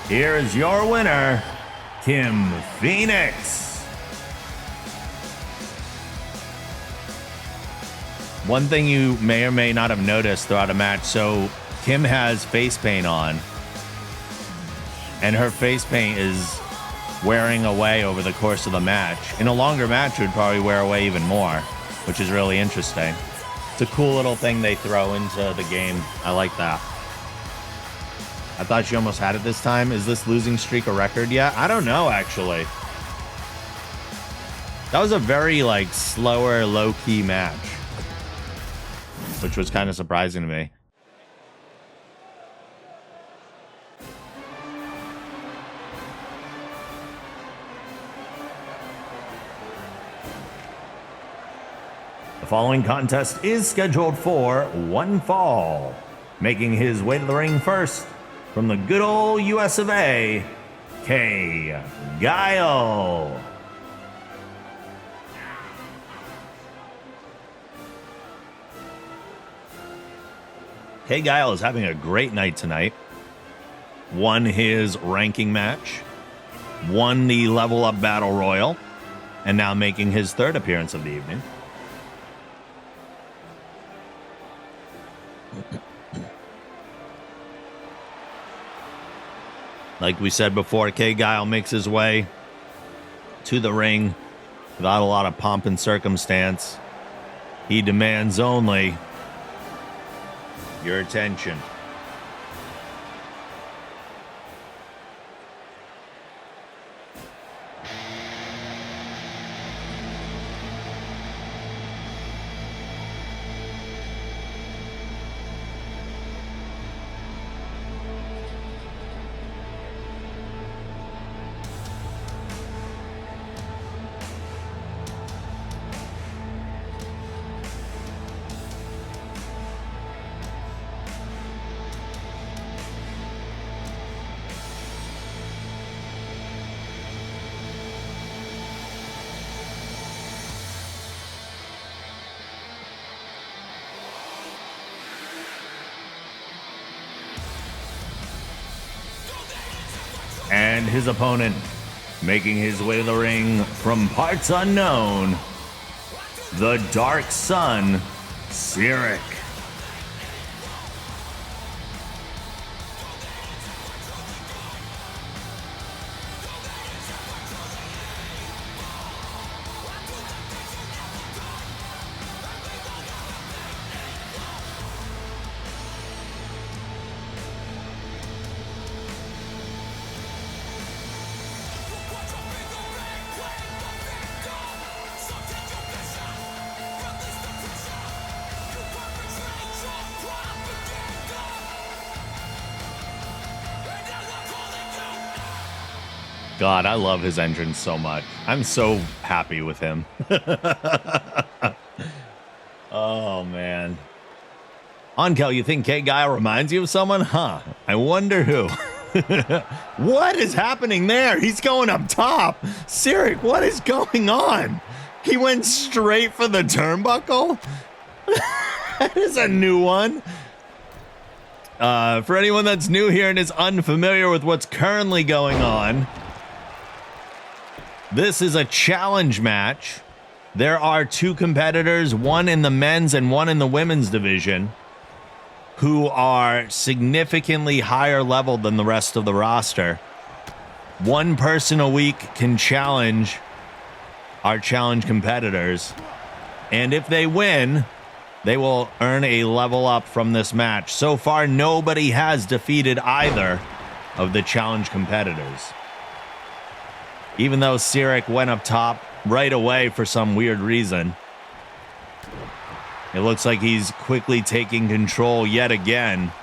Here is your winner, Kim Phoenix. One thing you may or may not have noticed throughout a match, so Kim has face paint on, and her face paint is wearing away over the course of the match. In a longer match, it would probably wear away even more, which is really interesting. It's a cool little thing they throw into the game. I like that. I thought she almost had it this time. Is this losing streak a record yet? I don't know, actually. That was a very, like, slower, low-key match, which was kind of surprising to me. following contest is scheduled for one fall. Making his way to the ring first, from the good old US of A, Kay Guile. Kay Guile is having a great night tonight. Won his ranking match, won the Level Up Battle Royal, and now making his third appearance of the evening. Like we said before, Kay Guile makes his way to the ring without a lot of pomp and circumstance. He demands only your attention. And his opponent, making his way to the ring from parts unknown, the Dark Sun, Cyric. God, I love his entrance so much. I'm so happy with him. Oh, man. Onkel, you think Kay Guile reminds you of someone? Huh. I wonder who. What is happening there? He's going up top. Cyric, what is going on? He went straight for the turnbuckle? That is a new one. For anyone that's new here and is unfamiliar with what's currently going on, this is a challenge match. There are two competitors, one in the men's and one in the women's division, who are significantly higher level than the rest of the roster. One person a week can challenge our challenge competitors, and if they win, they will earn a level up from this match. So far, nobody has defeated either of the challenge competitors. Even though Cyric went up top right away for some weird reason. It looks like he's quickly taking control yet again.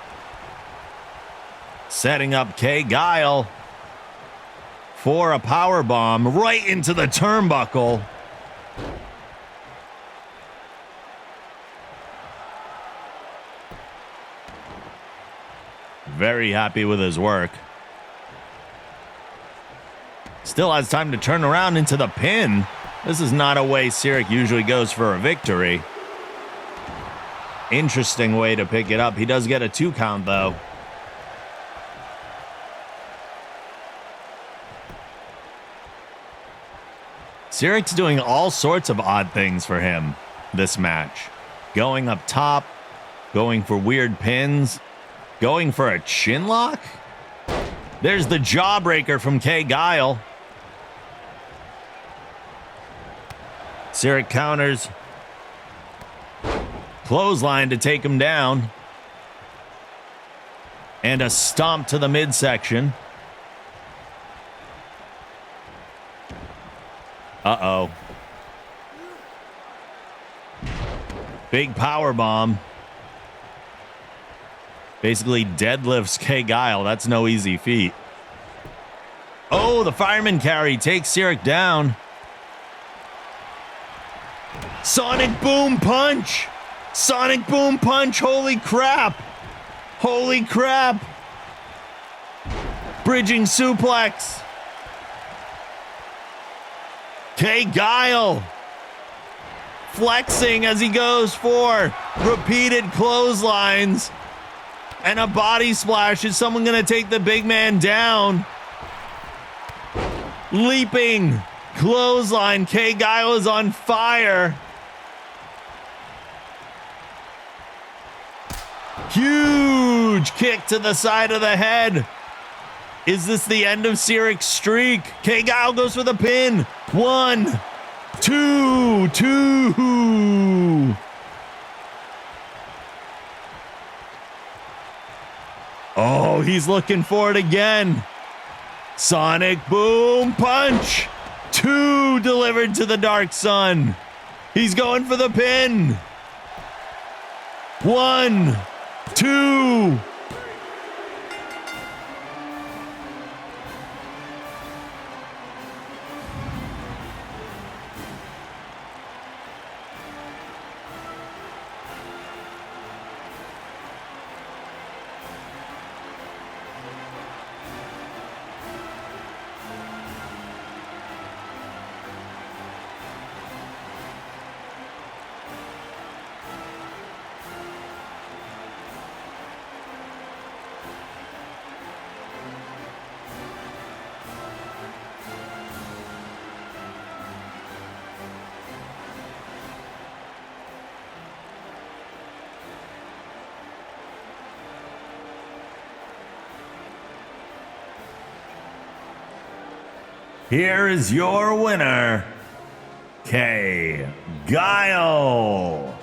Setting up Kay Guile for a power bomb right into the turnbuckle. Very happy with his work. Still has time to turn around into the pin. This is not a way Cyric usually goes for a victory. Interesting way to pick it up. He does get a 2 count, though. Cyric's doing all sorts of odd things for him this match. Going up top, going for weird pins, going for a chin lock. There's the jawbreaker from Kay Guile. Cyric counters. Clothesline to take him down. And a stomp to the midsection. Uh-oh. Big power bomb. Basically deadlifts Kay Guile. That's no easy feat. Oh, the fireman carry takes Cyric down. Sonic Boom Punch. Sonic Boom Punch. Holy crap. Holy crap. Bridging suplex. Kay Guile flexing as he goes for repeated clotheslines and a body splash. Is someone going to take the big man down? Leaping clothesline. Kay Guile is on fire. Huge kick to the side of the head. Is this the end of Cyric's streak? Kay Guile goes for the pin. 1, 2, 2. Oh, he's looking for it again. Sonic Boom Punch. 2 delivered to the Dark Sun. He's going for the pin. 1, 2. Here is your winner, Kay Guile.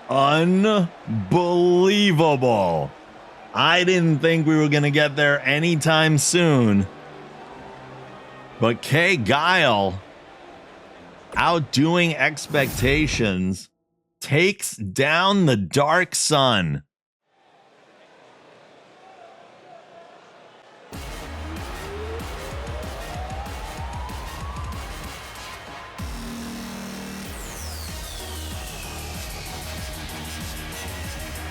Unbelievable. I didn't think we were going to get there anytime soon. But Kay Guile, outdoing expectations, takes down the Dark Sun.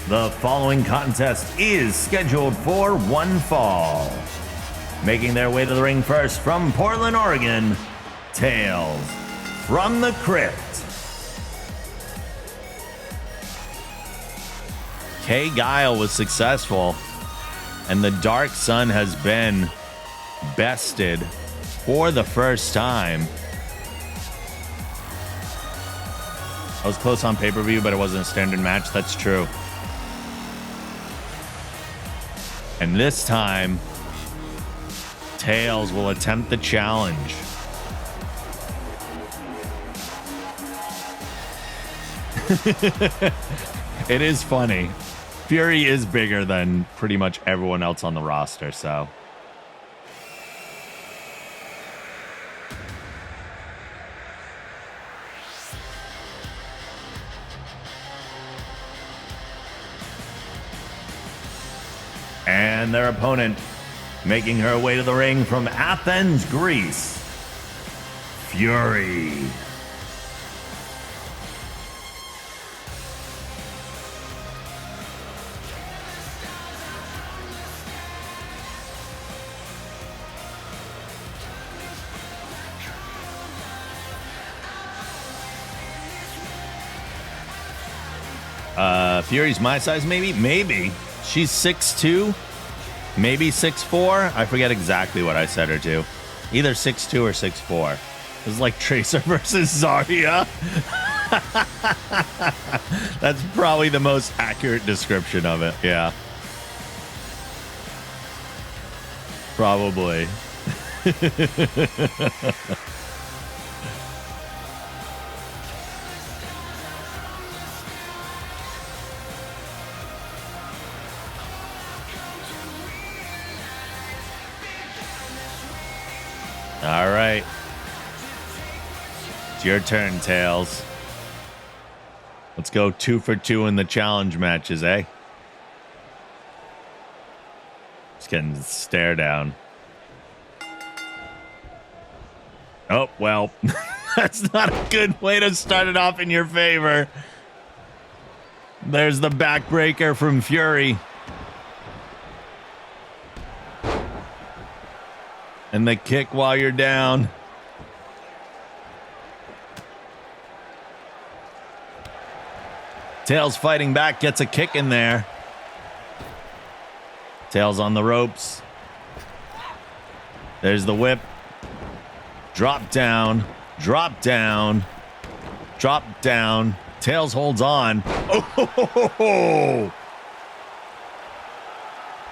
The following contest is scheduled for one fall. Making their way to the ring first from Portland, Oregon, Tales from the Crypt. Kay Guile was successful, and the Dark Sun has been bested for the first time. I was close on pay-per-view, but it wasn't a standard match. That's true. And this time, Tails will attempt the challenge. It is funny. Fury is bigger than pretty much everyone else on the roster, so. And their opponent, making her way to the ring from Athens, Greece, Fury. Fury's my size, maybe? Maybe. She's 6'2", maybe 6'4". I forget exactly what I said her to. Either 6'2" or 6'4". This is like Tracer versus Zarya. That's probably the most accurate description of it. Yeah. Probably. All right. It's your turn, Tails. Let's go 2 for 2 in the challenge matches, eh? Just getting the stare down. Oh, well, that's not a good way to start it off in your favor. There's the backbreaker from Fury. And the kick while you're down. Tails fighting back, gets a kick in there. Tails on the ropes. There's the whip. Drop down, drop down, drop down. Tails holds on. Oh!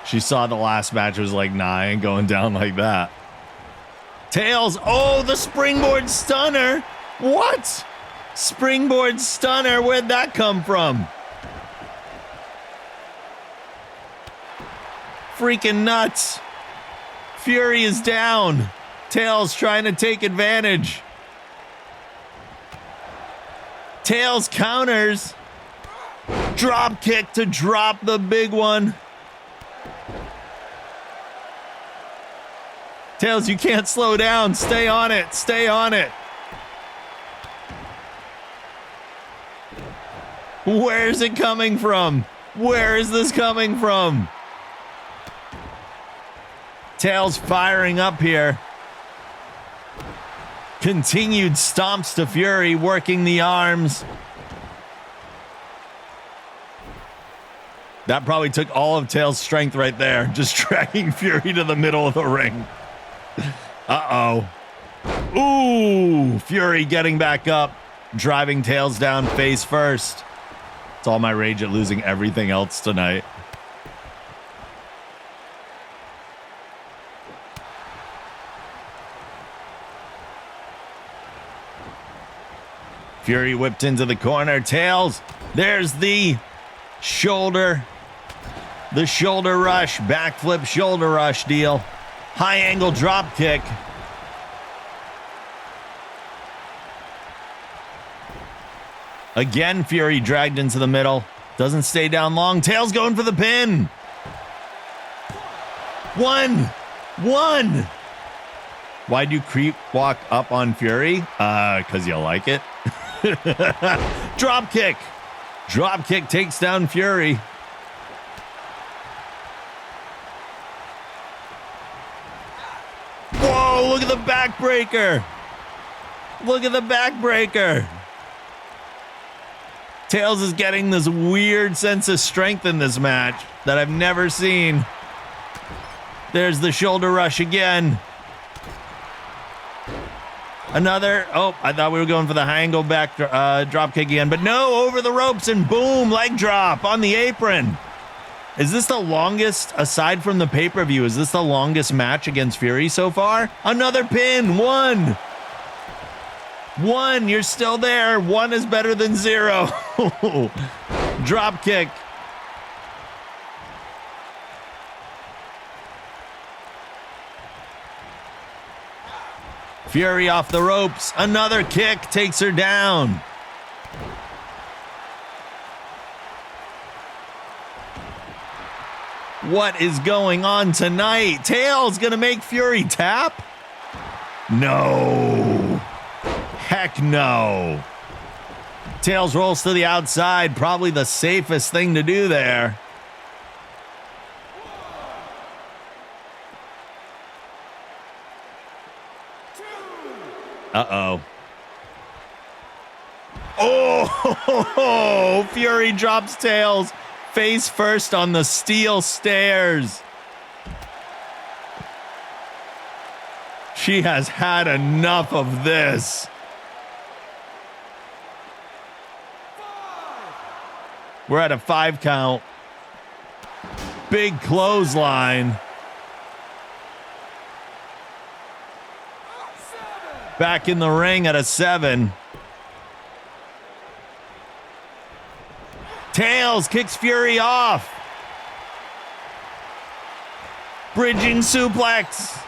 She saw the last match was like, nah, I ain't going down like that. Tails, oh, the springboard stunner. What? Springboard stunner, where'd that come from? Freaking nuts. Fury is down. Tails trying to take advantage. Tails counters. Drop kick to drop the big one. Tails, you can't slow down. Stay on it. Stay on it. Where is it coming from? Where is this coming from? Tails firing up here. Continued stomps to Fury, working the arms. That probably took all of Tails' strength right there, just dragging Fury to the middle of the ring. Uh-oh. Ooh, Fury getting back up, driving Tails down face first. It's all my rage at losing everything else tonight. Fury whipped into the corner. Tails, there's the shoulder rush, backflip shoulder rush deal. High angle drop kick. Again, Fury dragged into the middle. Doesn't stay down long. Tails going for the pin. One. Why'd you creep walk up on Fury? Because you like it. Drop kick. Drop kick takes down Fury. Whoa, look at the backbreaker. Look at the backbreaker. Tails is getting this weird sense of strength in this match that I've never seen. There's the shoulder rush again. Another, oh, I thought we were going for the high angle back drop kick again, but no, over the ropes and boom, leg drop on the apron. Is this the longest, aside from the pay-per-view, is this the longest match against Fury so far? Another pin, one, you're still there. One is better than zero. Drop kick. Fury off the ropes. Another kick takes her down. What is going on tonight? Tails gonna make Fury tap? No. Heck no. Tails rolls to the outside. Probably the safest thing to do there. Uh-oh. Oh, Fury drops Tails face first on the steel stairs. She has had enough of this. We're at a 5 count. Big clothesline. Back in the ring at a 7. Tails kicks Fury off. Bridging suplex.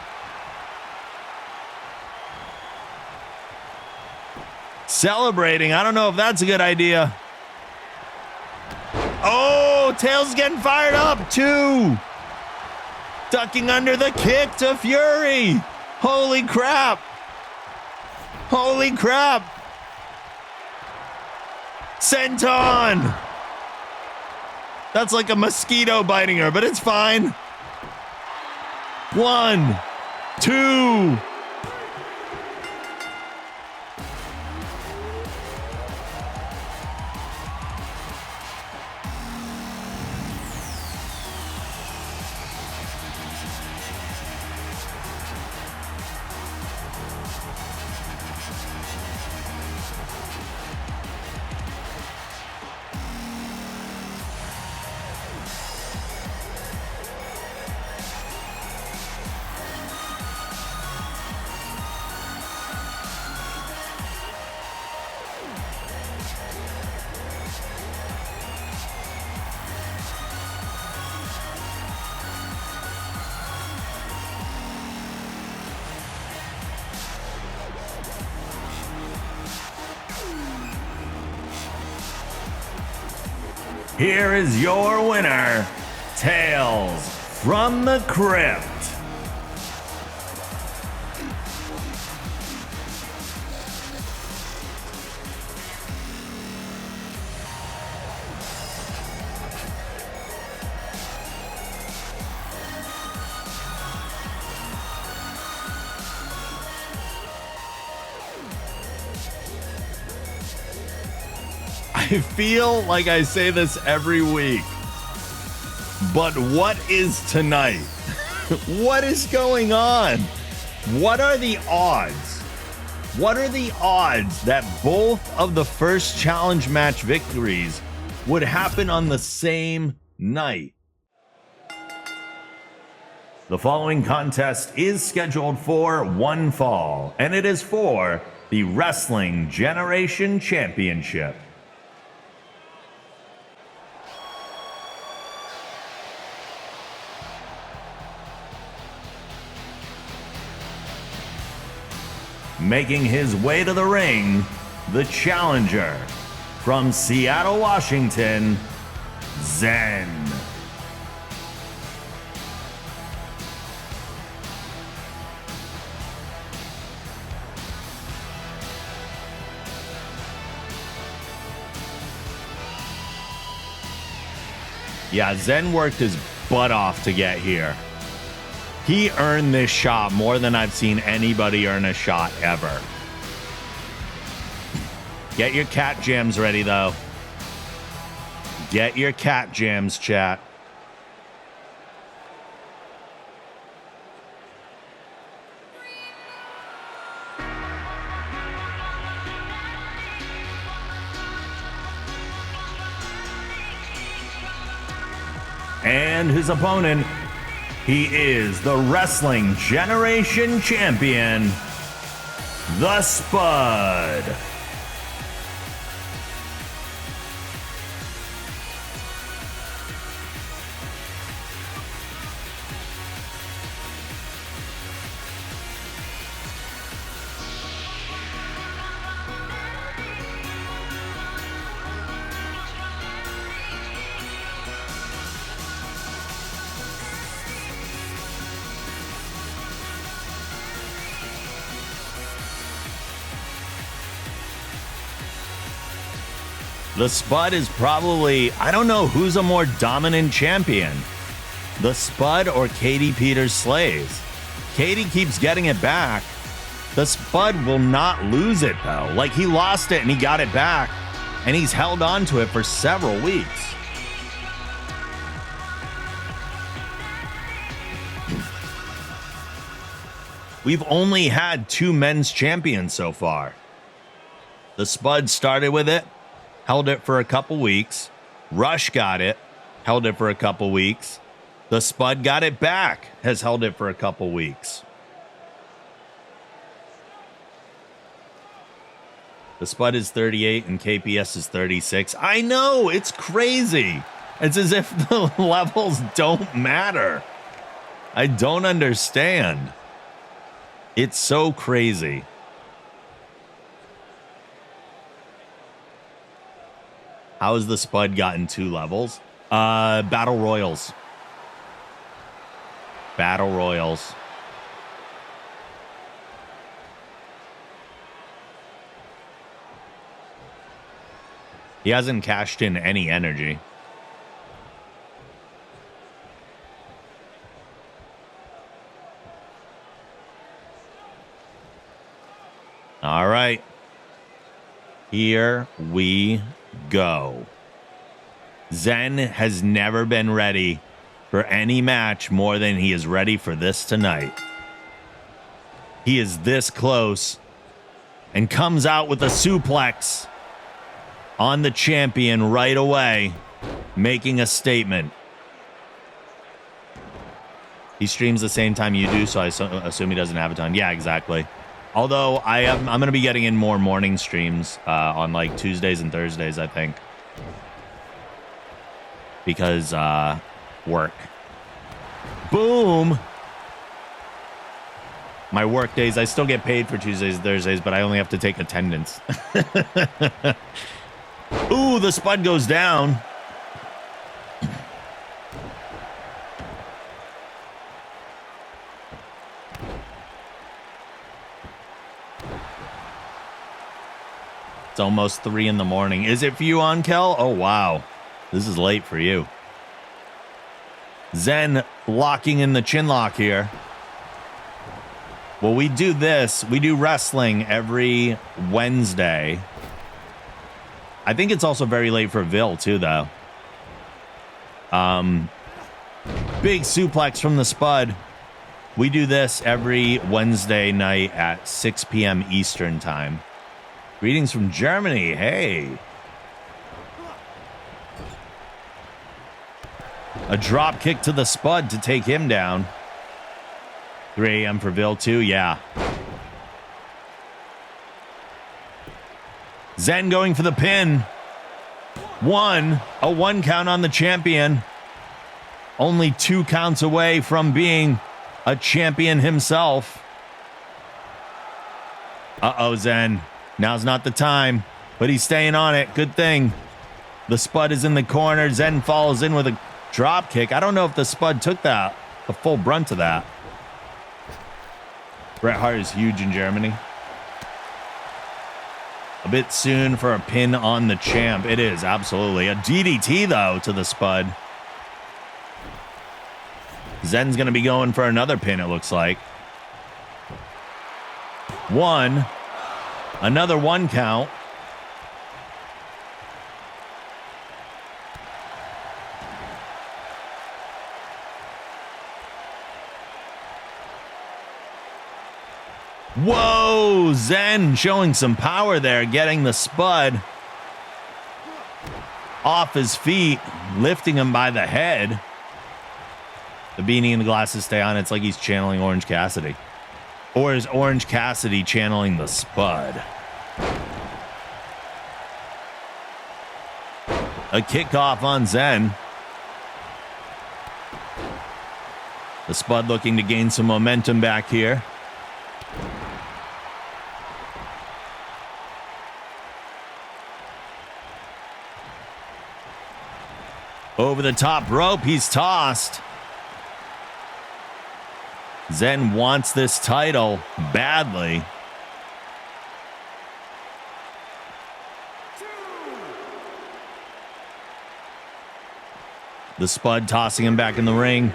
Celebrating. I don't know if that's a good idea. Oh, Tails getting fired up. 2. Ducking under the kick to Fury. Holy crap. Holy crap. Senton. That's like a mosquito biting her, but it's fine. 1, 2. Here is your winner, Tails from the Crypt. I feel like I say this every week, but what is tonight? What is going on? What are the odds? What are the odds that both of the first challenge match victories would happen on the same night? The following contest is scheduled for one fall, and it is for the Wrestling Generation Championship. Making his way to the ring, the challenger from Seattle, Washington, Zen. Yeah, Zen worked his butt off to get here. He earned this shot more than I've seen anybody earn a shot ever. Get your cat jams ready, though. Get your cat jams, chat. And his opponent, he is the Wrestling Generation Champion, The Spud. The Spud is probably, I don't know who's a more dominant champion, the Spud or Katie Peters Slays. Katie keeps getting it back. The Spud will not lose it, though. Like, he lost it and he got it back, and he's held on to it for several weeks. We've only had 2 men's champions so far. The Spud started with it, held it for a couple weeks. Rush got it, held it for a couple weeks. The Spud got it back, has held it for a couple weeks. The Spud is 38 and KPS is 36. I know, it's crazy. It's as if the levels don't matter. I don't understand. It's so crazy. How has the Spud gotten 2 levels? Battle Royals. Battle Royals. He hasn't cashed in any energy. All right. Here we go. Zen has never been ready for any match more than he is ready for this tonight. He is this close and comes out with a suplex on the champion right away, making a statement. He streams the same time you do, so I assume he doesn't have it on. Yeah, exactly. Although I'm going to be getting in more morning streams on like Tuesdays and Thursdays, I think. Because work. Boom. My work days, I still get paid for Tuesdays and Thursdays, but I only have to take attendance. Ooh, the Spud goes down. It's almost 3 in the morning. Is it for you, Onkel? Oh, wow. This is late for you. Zen locking in the chin lock here. Well, we do this. We do wrestling every Wednesday. I think it's also very late for Vil, too, though. Big suplex from the Spud. We do this every Wednesday night at 6 p.m. Eastern time. Greetings from Germany. Hey. A drop kick to the Spud to take him down. 3 a.m. for Vil, too. Yeah. Zen going for the pin. A 1 count on the champion. Only 2 counts away from being a champion himself. Uh-oh, Zen. Now's not the time, but he's staying on it. Good thing. The Spud is in the corner. Zen falls in with a drop kick. I don't know if the Spud took the full brunt of that. Bret Hart is huge in Germany. A bit soon for a pin on the champ. It is, absolutely. A DDT, though, to the Spud. Zen's going to be going for another pin, it looks like. 1. Another 1 count. Whoa, Zen showing some power there, getting the Spud off his feet, lifting him by the head. The beanie and the glasses stay on. It's like he's channeling Orange Cassidy. Or is Orange Cassidy channeling the Spud? A kickoff on Zen. The Spud looking to gain some momentum back here. Over the top rope, he's tossed. Zen wants this title badly. The Spud tossing him back in the ring.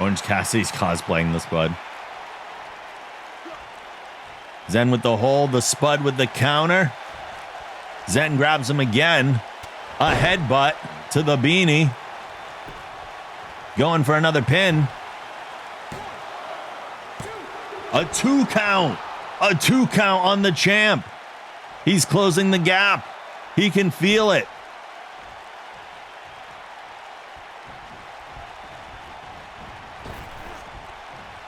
Orange Cassidy's cosplaying the Spud. Zen with the hold, the Spud with the counter. Zen grabs him again. A headbutt to the beanie. Going for another pin. A 2 count. A 2 count on the champ. He's closing the gap. He can feel it.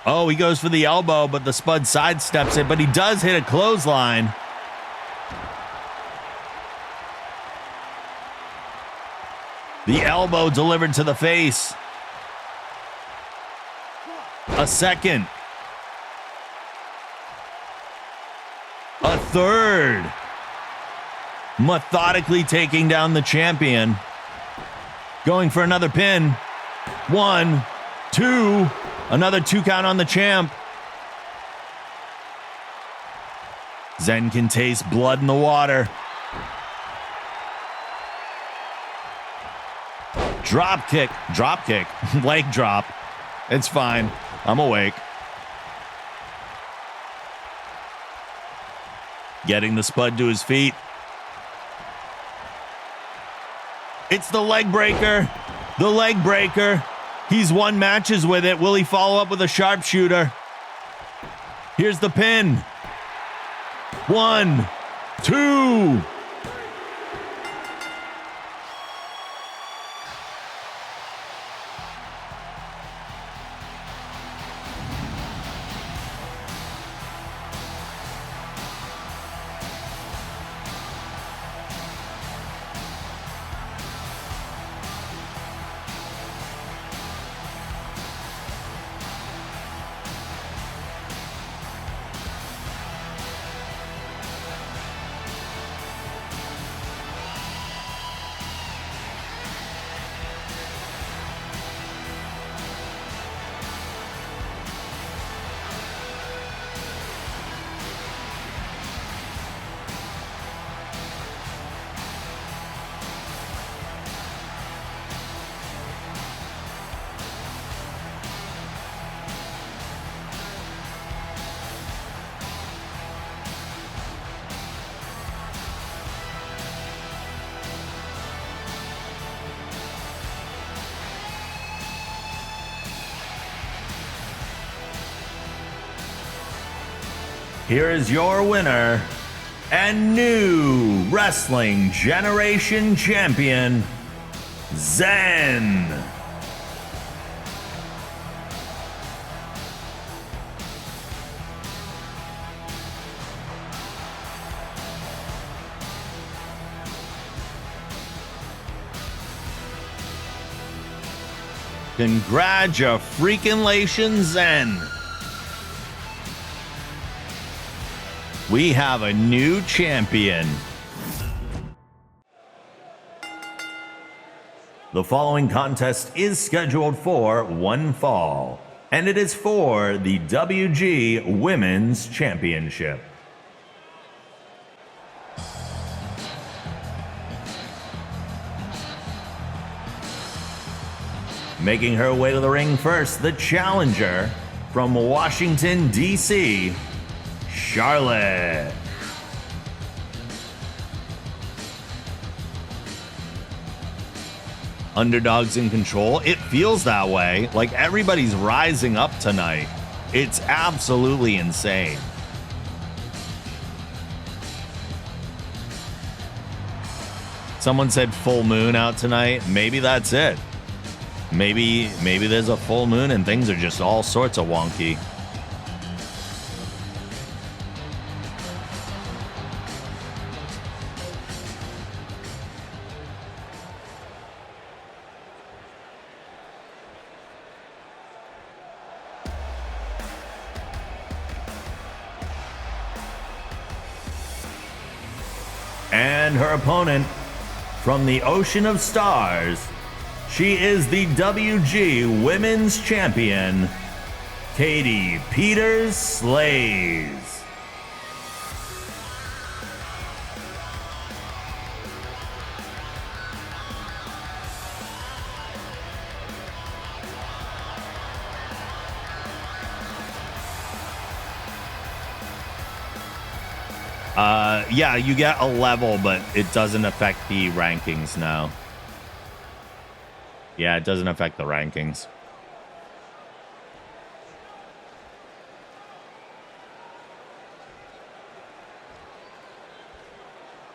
Oh, he goes for the elbow, but the Spud sidesteps it, but he does hit a clothesline. The elbow delivered to the face. A second. third. Methodically taking down the champion. Going for another pin. 1, 2. Another 2 count on the champ. Zen can taste blood in the water. Drop kick. Leg drop. It's fine. I'm awake. Getting the Spud to his feet. It's the leg breaker. The leg breaker. He's won matches with it. Will he follow up with a sharpshooter? Here's the pin. 1, 2. Here is your winner and new Wrestling Generation Champion, Zen. Congratulations, Zen. We have a new champion. The following contest is scheduled for one fall, and it is for the WG Women's Championship. Making her way to the ring first, the challenger from Washington, D.C., Charlotte. Underdogs in control. It feels that way. Like everybody's rising up tonight. It's absolutely insane. Someone said full moon out tonight. Maybe that's it. Maybe there's a full moon and things are just all sorts of wonky. And her opponent from the Ocean of Stars, she is the WG Women's Champion, Katie Peters Slays. Yeah, you get a level, but it doesn't affect the rankings now. Yeah, it doesn't affect the rankings.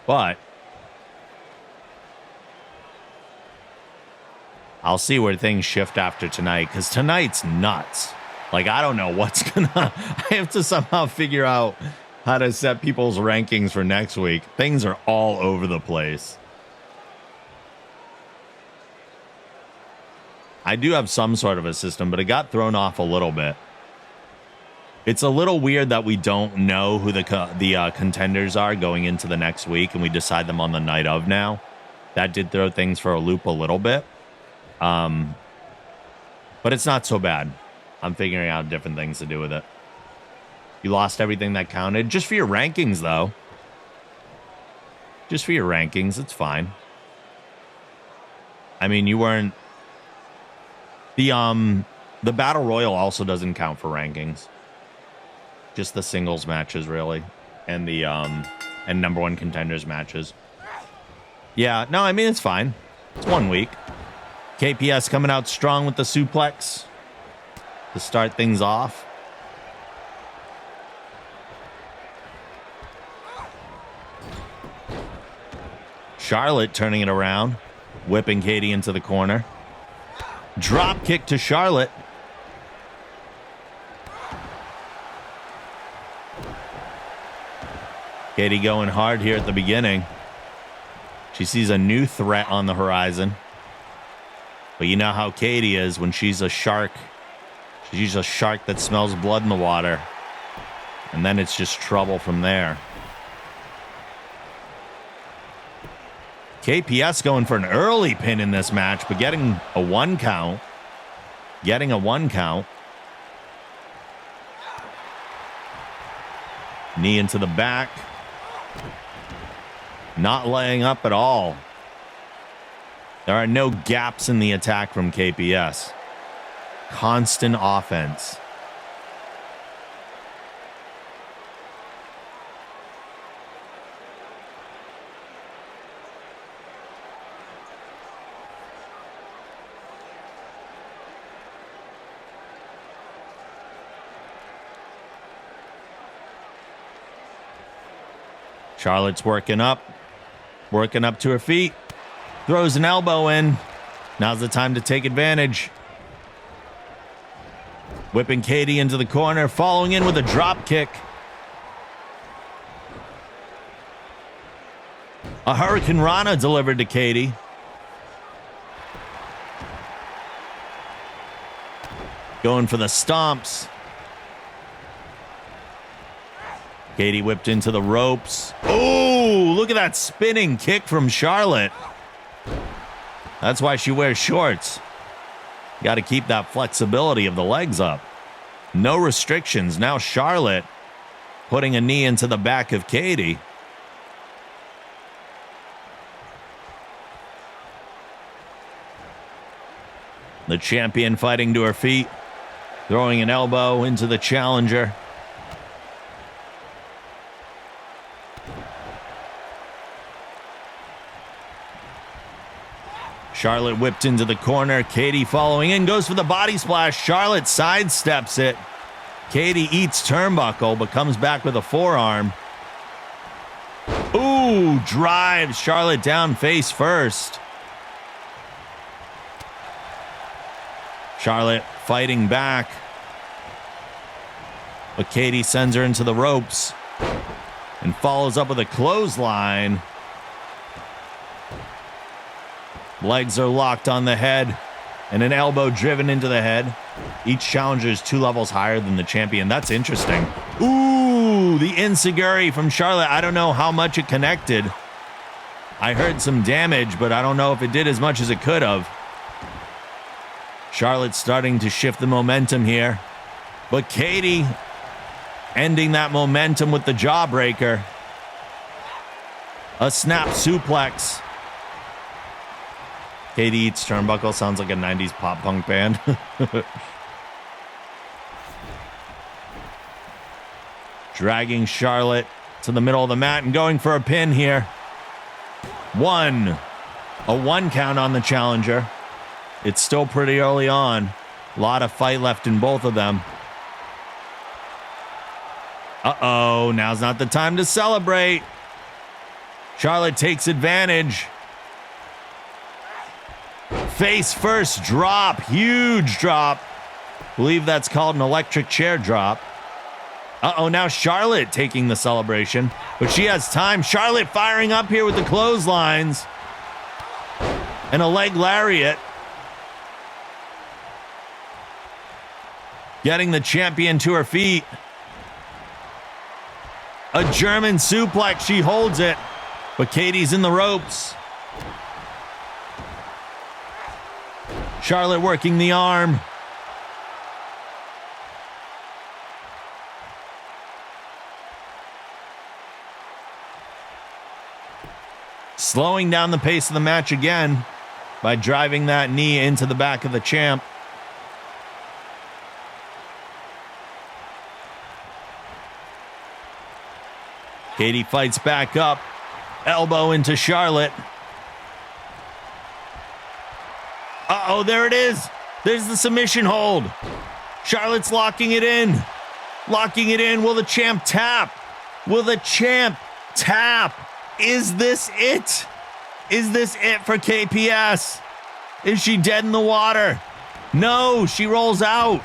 But I'll see where things shift after tonight, because tonight's nuts. Like, I don't know what's gonna... I have to somehow figure out how to set people's rankings for next week. Things are all over the place. I do have some sort of a system, but it got thrown off a little bit. It's a little weird that we don't know who the contenders are going into the next week, and we decide them on the night of now. That did throw things for a loop a little bit. But it's not so bad. I'm figuring out different things to do with it. You lost everything that counted. Just for your rankings, though. Just for your rankings, it's fine. I mean, you weren't... The Battle Royal also doesn't count for rankings. Just the singles matches, really. And the and number one contenders matches. Yeah, no, I mean, it's fine. It's 1 week. KPS coming out strong with the suplex to start things off. Charlotte turning it around, whipping Katie into the corner. Drop kick to Charlotte. Katie going hard here at the beginning. She sees a new threat on the horizon. But you know how Katie is when she's a shark. She's a shark that smells blood in the water. And then it's just trouble from there. KPS going for an early pin in this match, but getting a 1 count. Getting a 1 count. Knee into the back. Not laying up at all. There are no gaps in the attack from KPS. Constant offense. Charlotte's working up to her feet, throws an elbow in. Now's the time to take advantage. Whipping Katie into the corner, following in with a drop kick. A Hurricane Rana delivered to Katie. Going for the stomps. Katie whipped into the ropes. Oh, look at that spinning kick from Charlotte. That's why she wears shorts. Got to keep that flexibility of the legs up. No restrictions. Now Charlotte putting a knee into the back of Katie. The champion fighting to her feet. Throwing an elbow into the challenger. Charlotte whipped into the corner. Katie following in, goes for the body splash. Charlotte sidesteps it. Katie eats turnbuckle, but comes back with a forearm. Ooh, drives Charlotte down face first. Charlotte fighting back. But Katie sends her into the ropes and follows up with a clothesline. Legs are locked on the head and an elbow driven into the head. Each challenger is 2 levels higher than the champion. That's interesting. Ooh, the enziguri from Charlotte. I don't know how much it connected. I heard some damage, but I don't know if it did as much as it could have. Charlotte's starting to shift the momentum here. But Katie ending that momentum with the jawbreaker. A snap suplex. Katie eats turnbuckle. Sounds like a 90s pop punk band. Dragging Charlotte to the middle of the mat and going for a pin here. A 1 count on the challenger. It's still pretty early on. A lot of fight left in both of them. Uh-oh, now's not the time to celebrate. Charlotte takes advantage. Face first drop, huge drop. Believe that's called an electric chair drop. Uh-oh, now Charlotte taking the celebration, but she has time. Charlotte firing up here with the clotheslines. And a leg lariat. Getting the champion to her feet. A German suplex. She holds it, but Katie's in the ropes. Charlotte working the arm. Slowing down the pace of the match again by driving that knee into the back of the champ. Katie fights back up. Elbow into Charlotte. Uh-oh, there it is. There's the submission hold. Charlotte's locking it in. Locking it in. Will the champ tap? Will the champ tap? Is this it? Is this it for KPS? Is she dead in the water? No, she rolls out.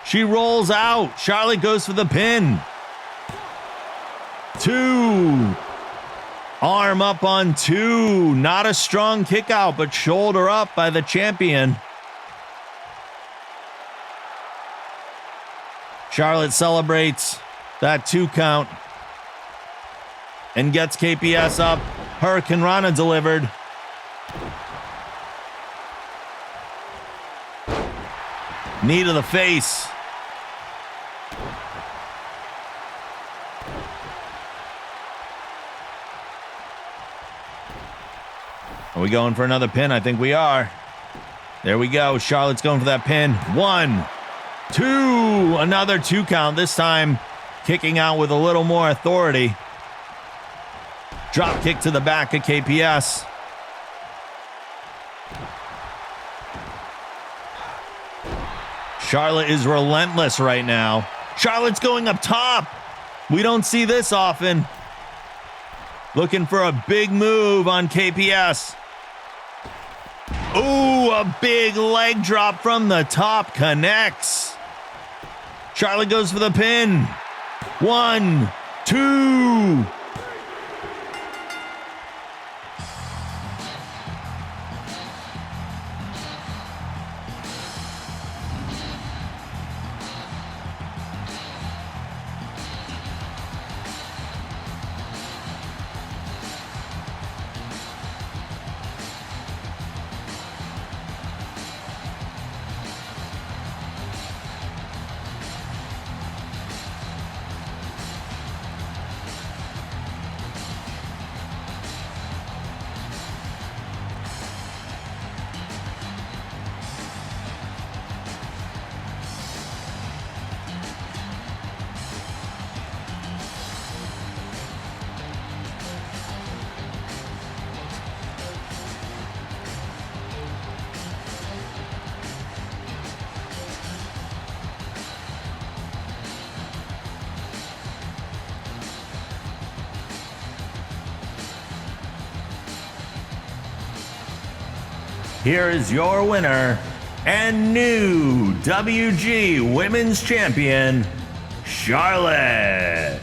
She rolls out. Charlotte goes for the pin. 2. Arm up on 2. Not a strong kick out, but shoulder up by the champion. Charlotte celebrates that 2 count and gets KPS up. Hurricane Rana delivered. Knee to the face. Are we going for another pin? I think we are. There we go. Charlotte's going for that pin. 1, 2. Another 2 count. This time kicking out with a little more authority. Drop kick to the back of KPS. Charlotte is relentless right now. Charlotte's going up top. We don't see this often. Looking for a big move on KPS. Ooh, a big leg drop from the top connects. Charlotte goes for the pin. 1, 2. Here is your winner and new WG Women's Champion, Charlotte.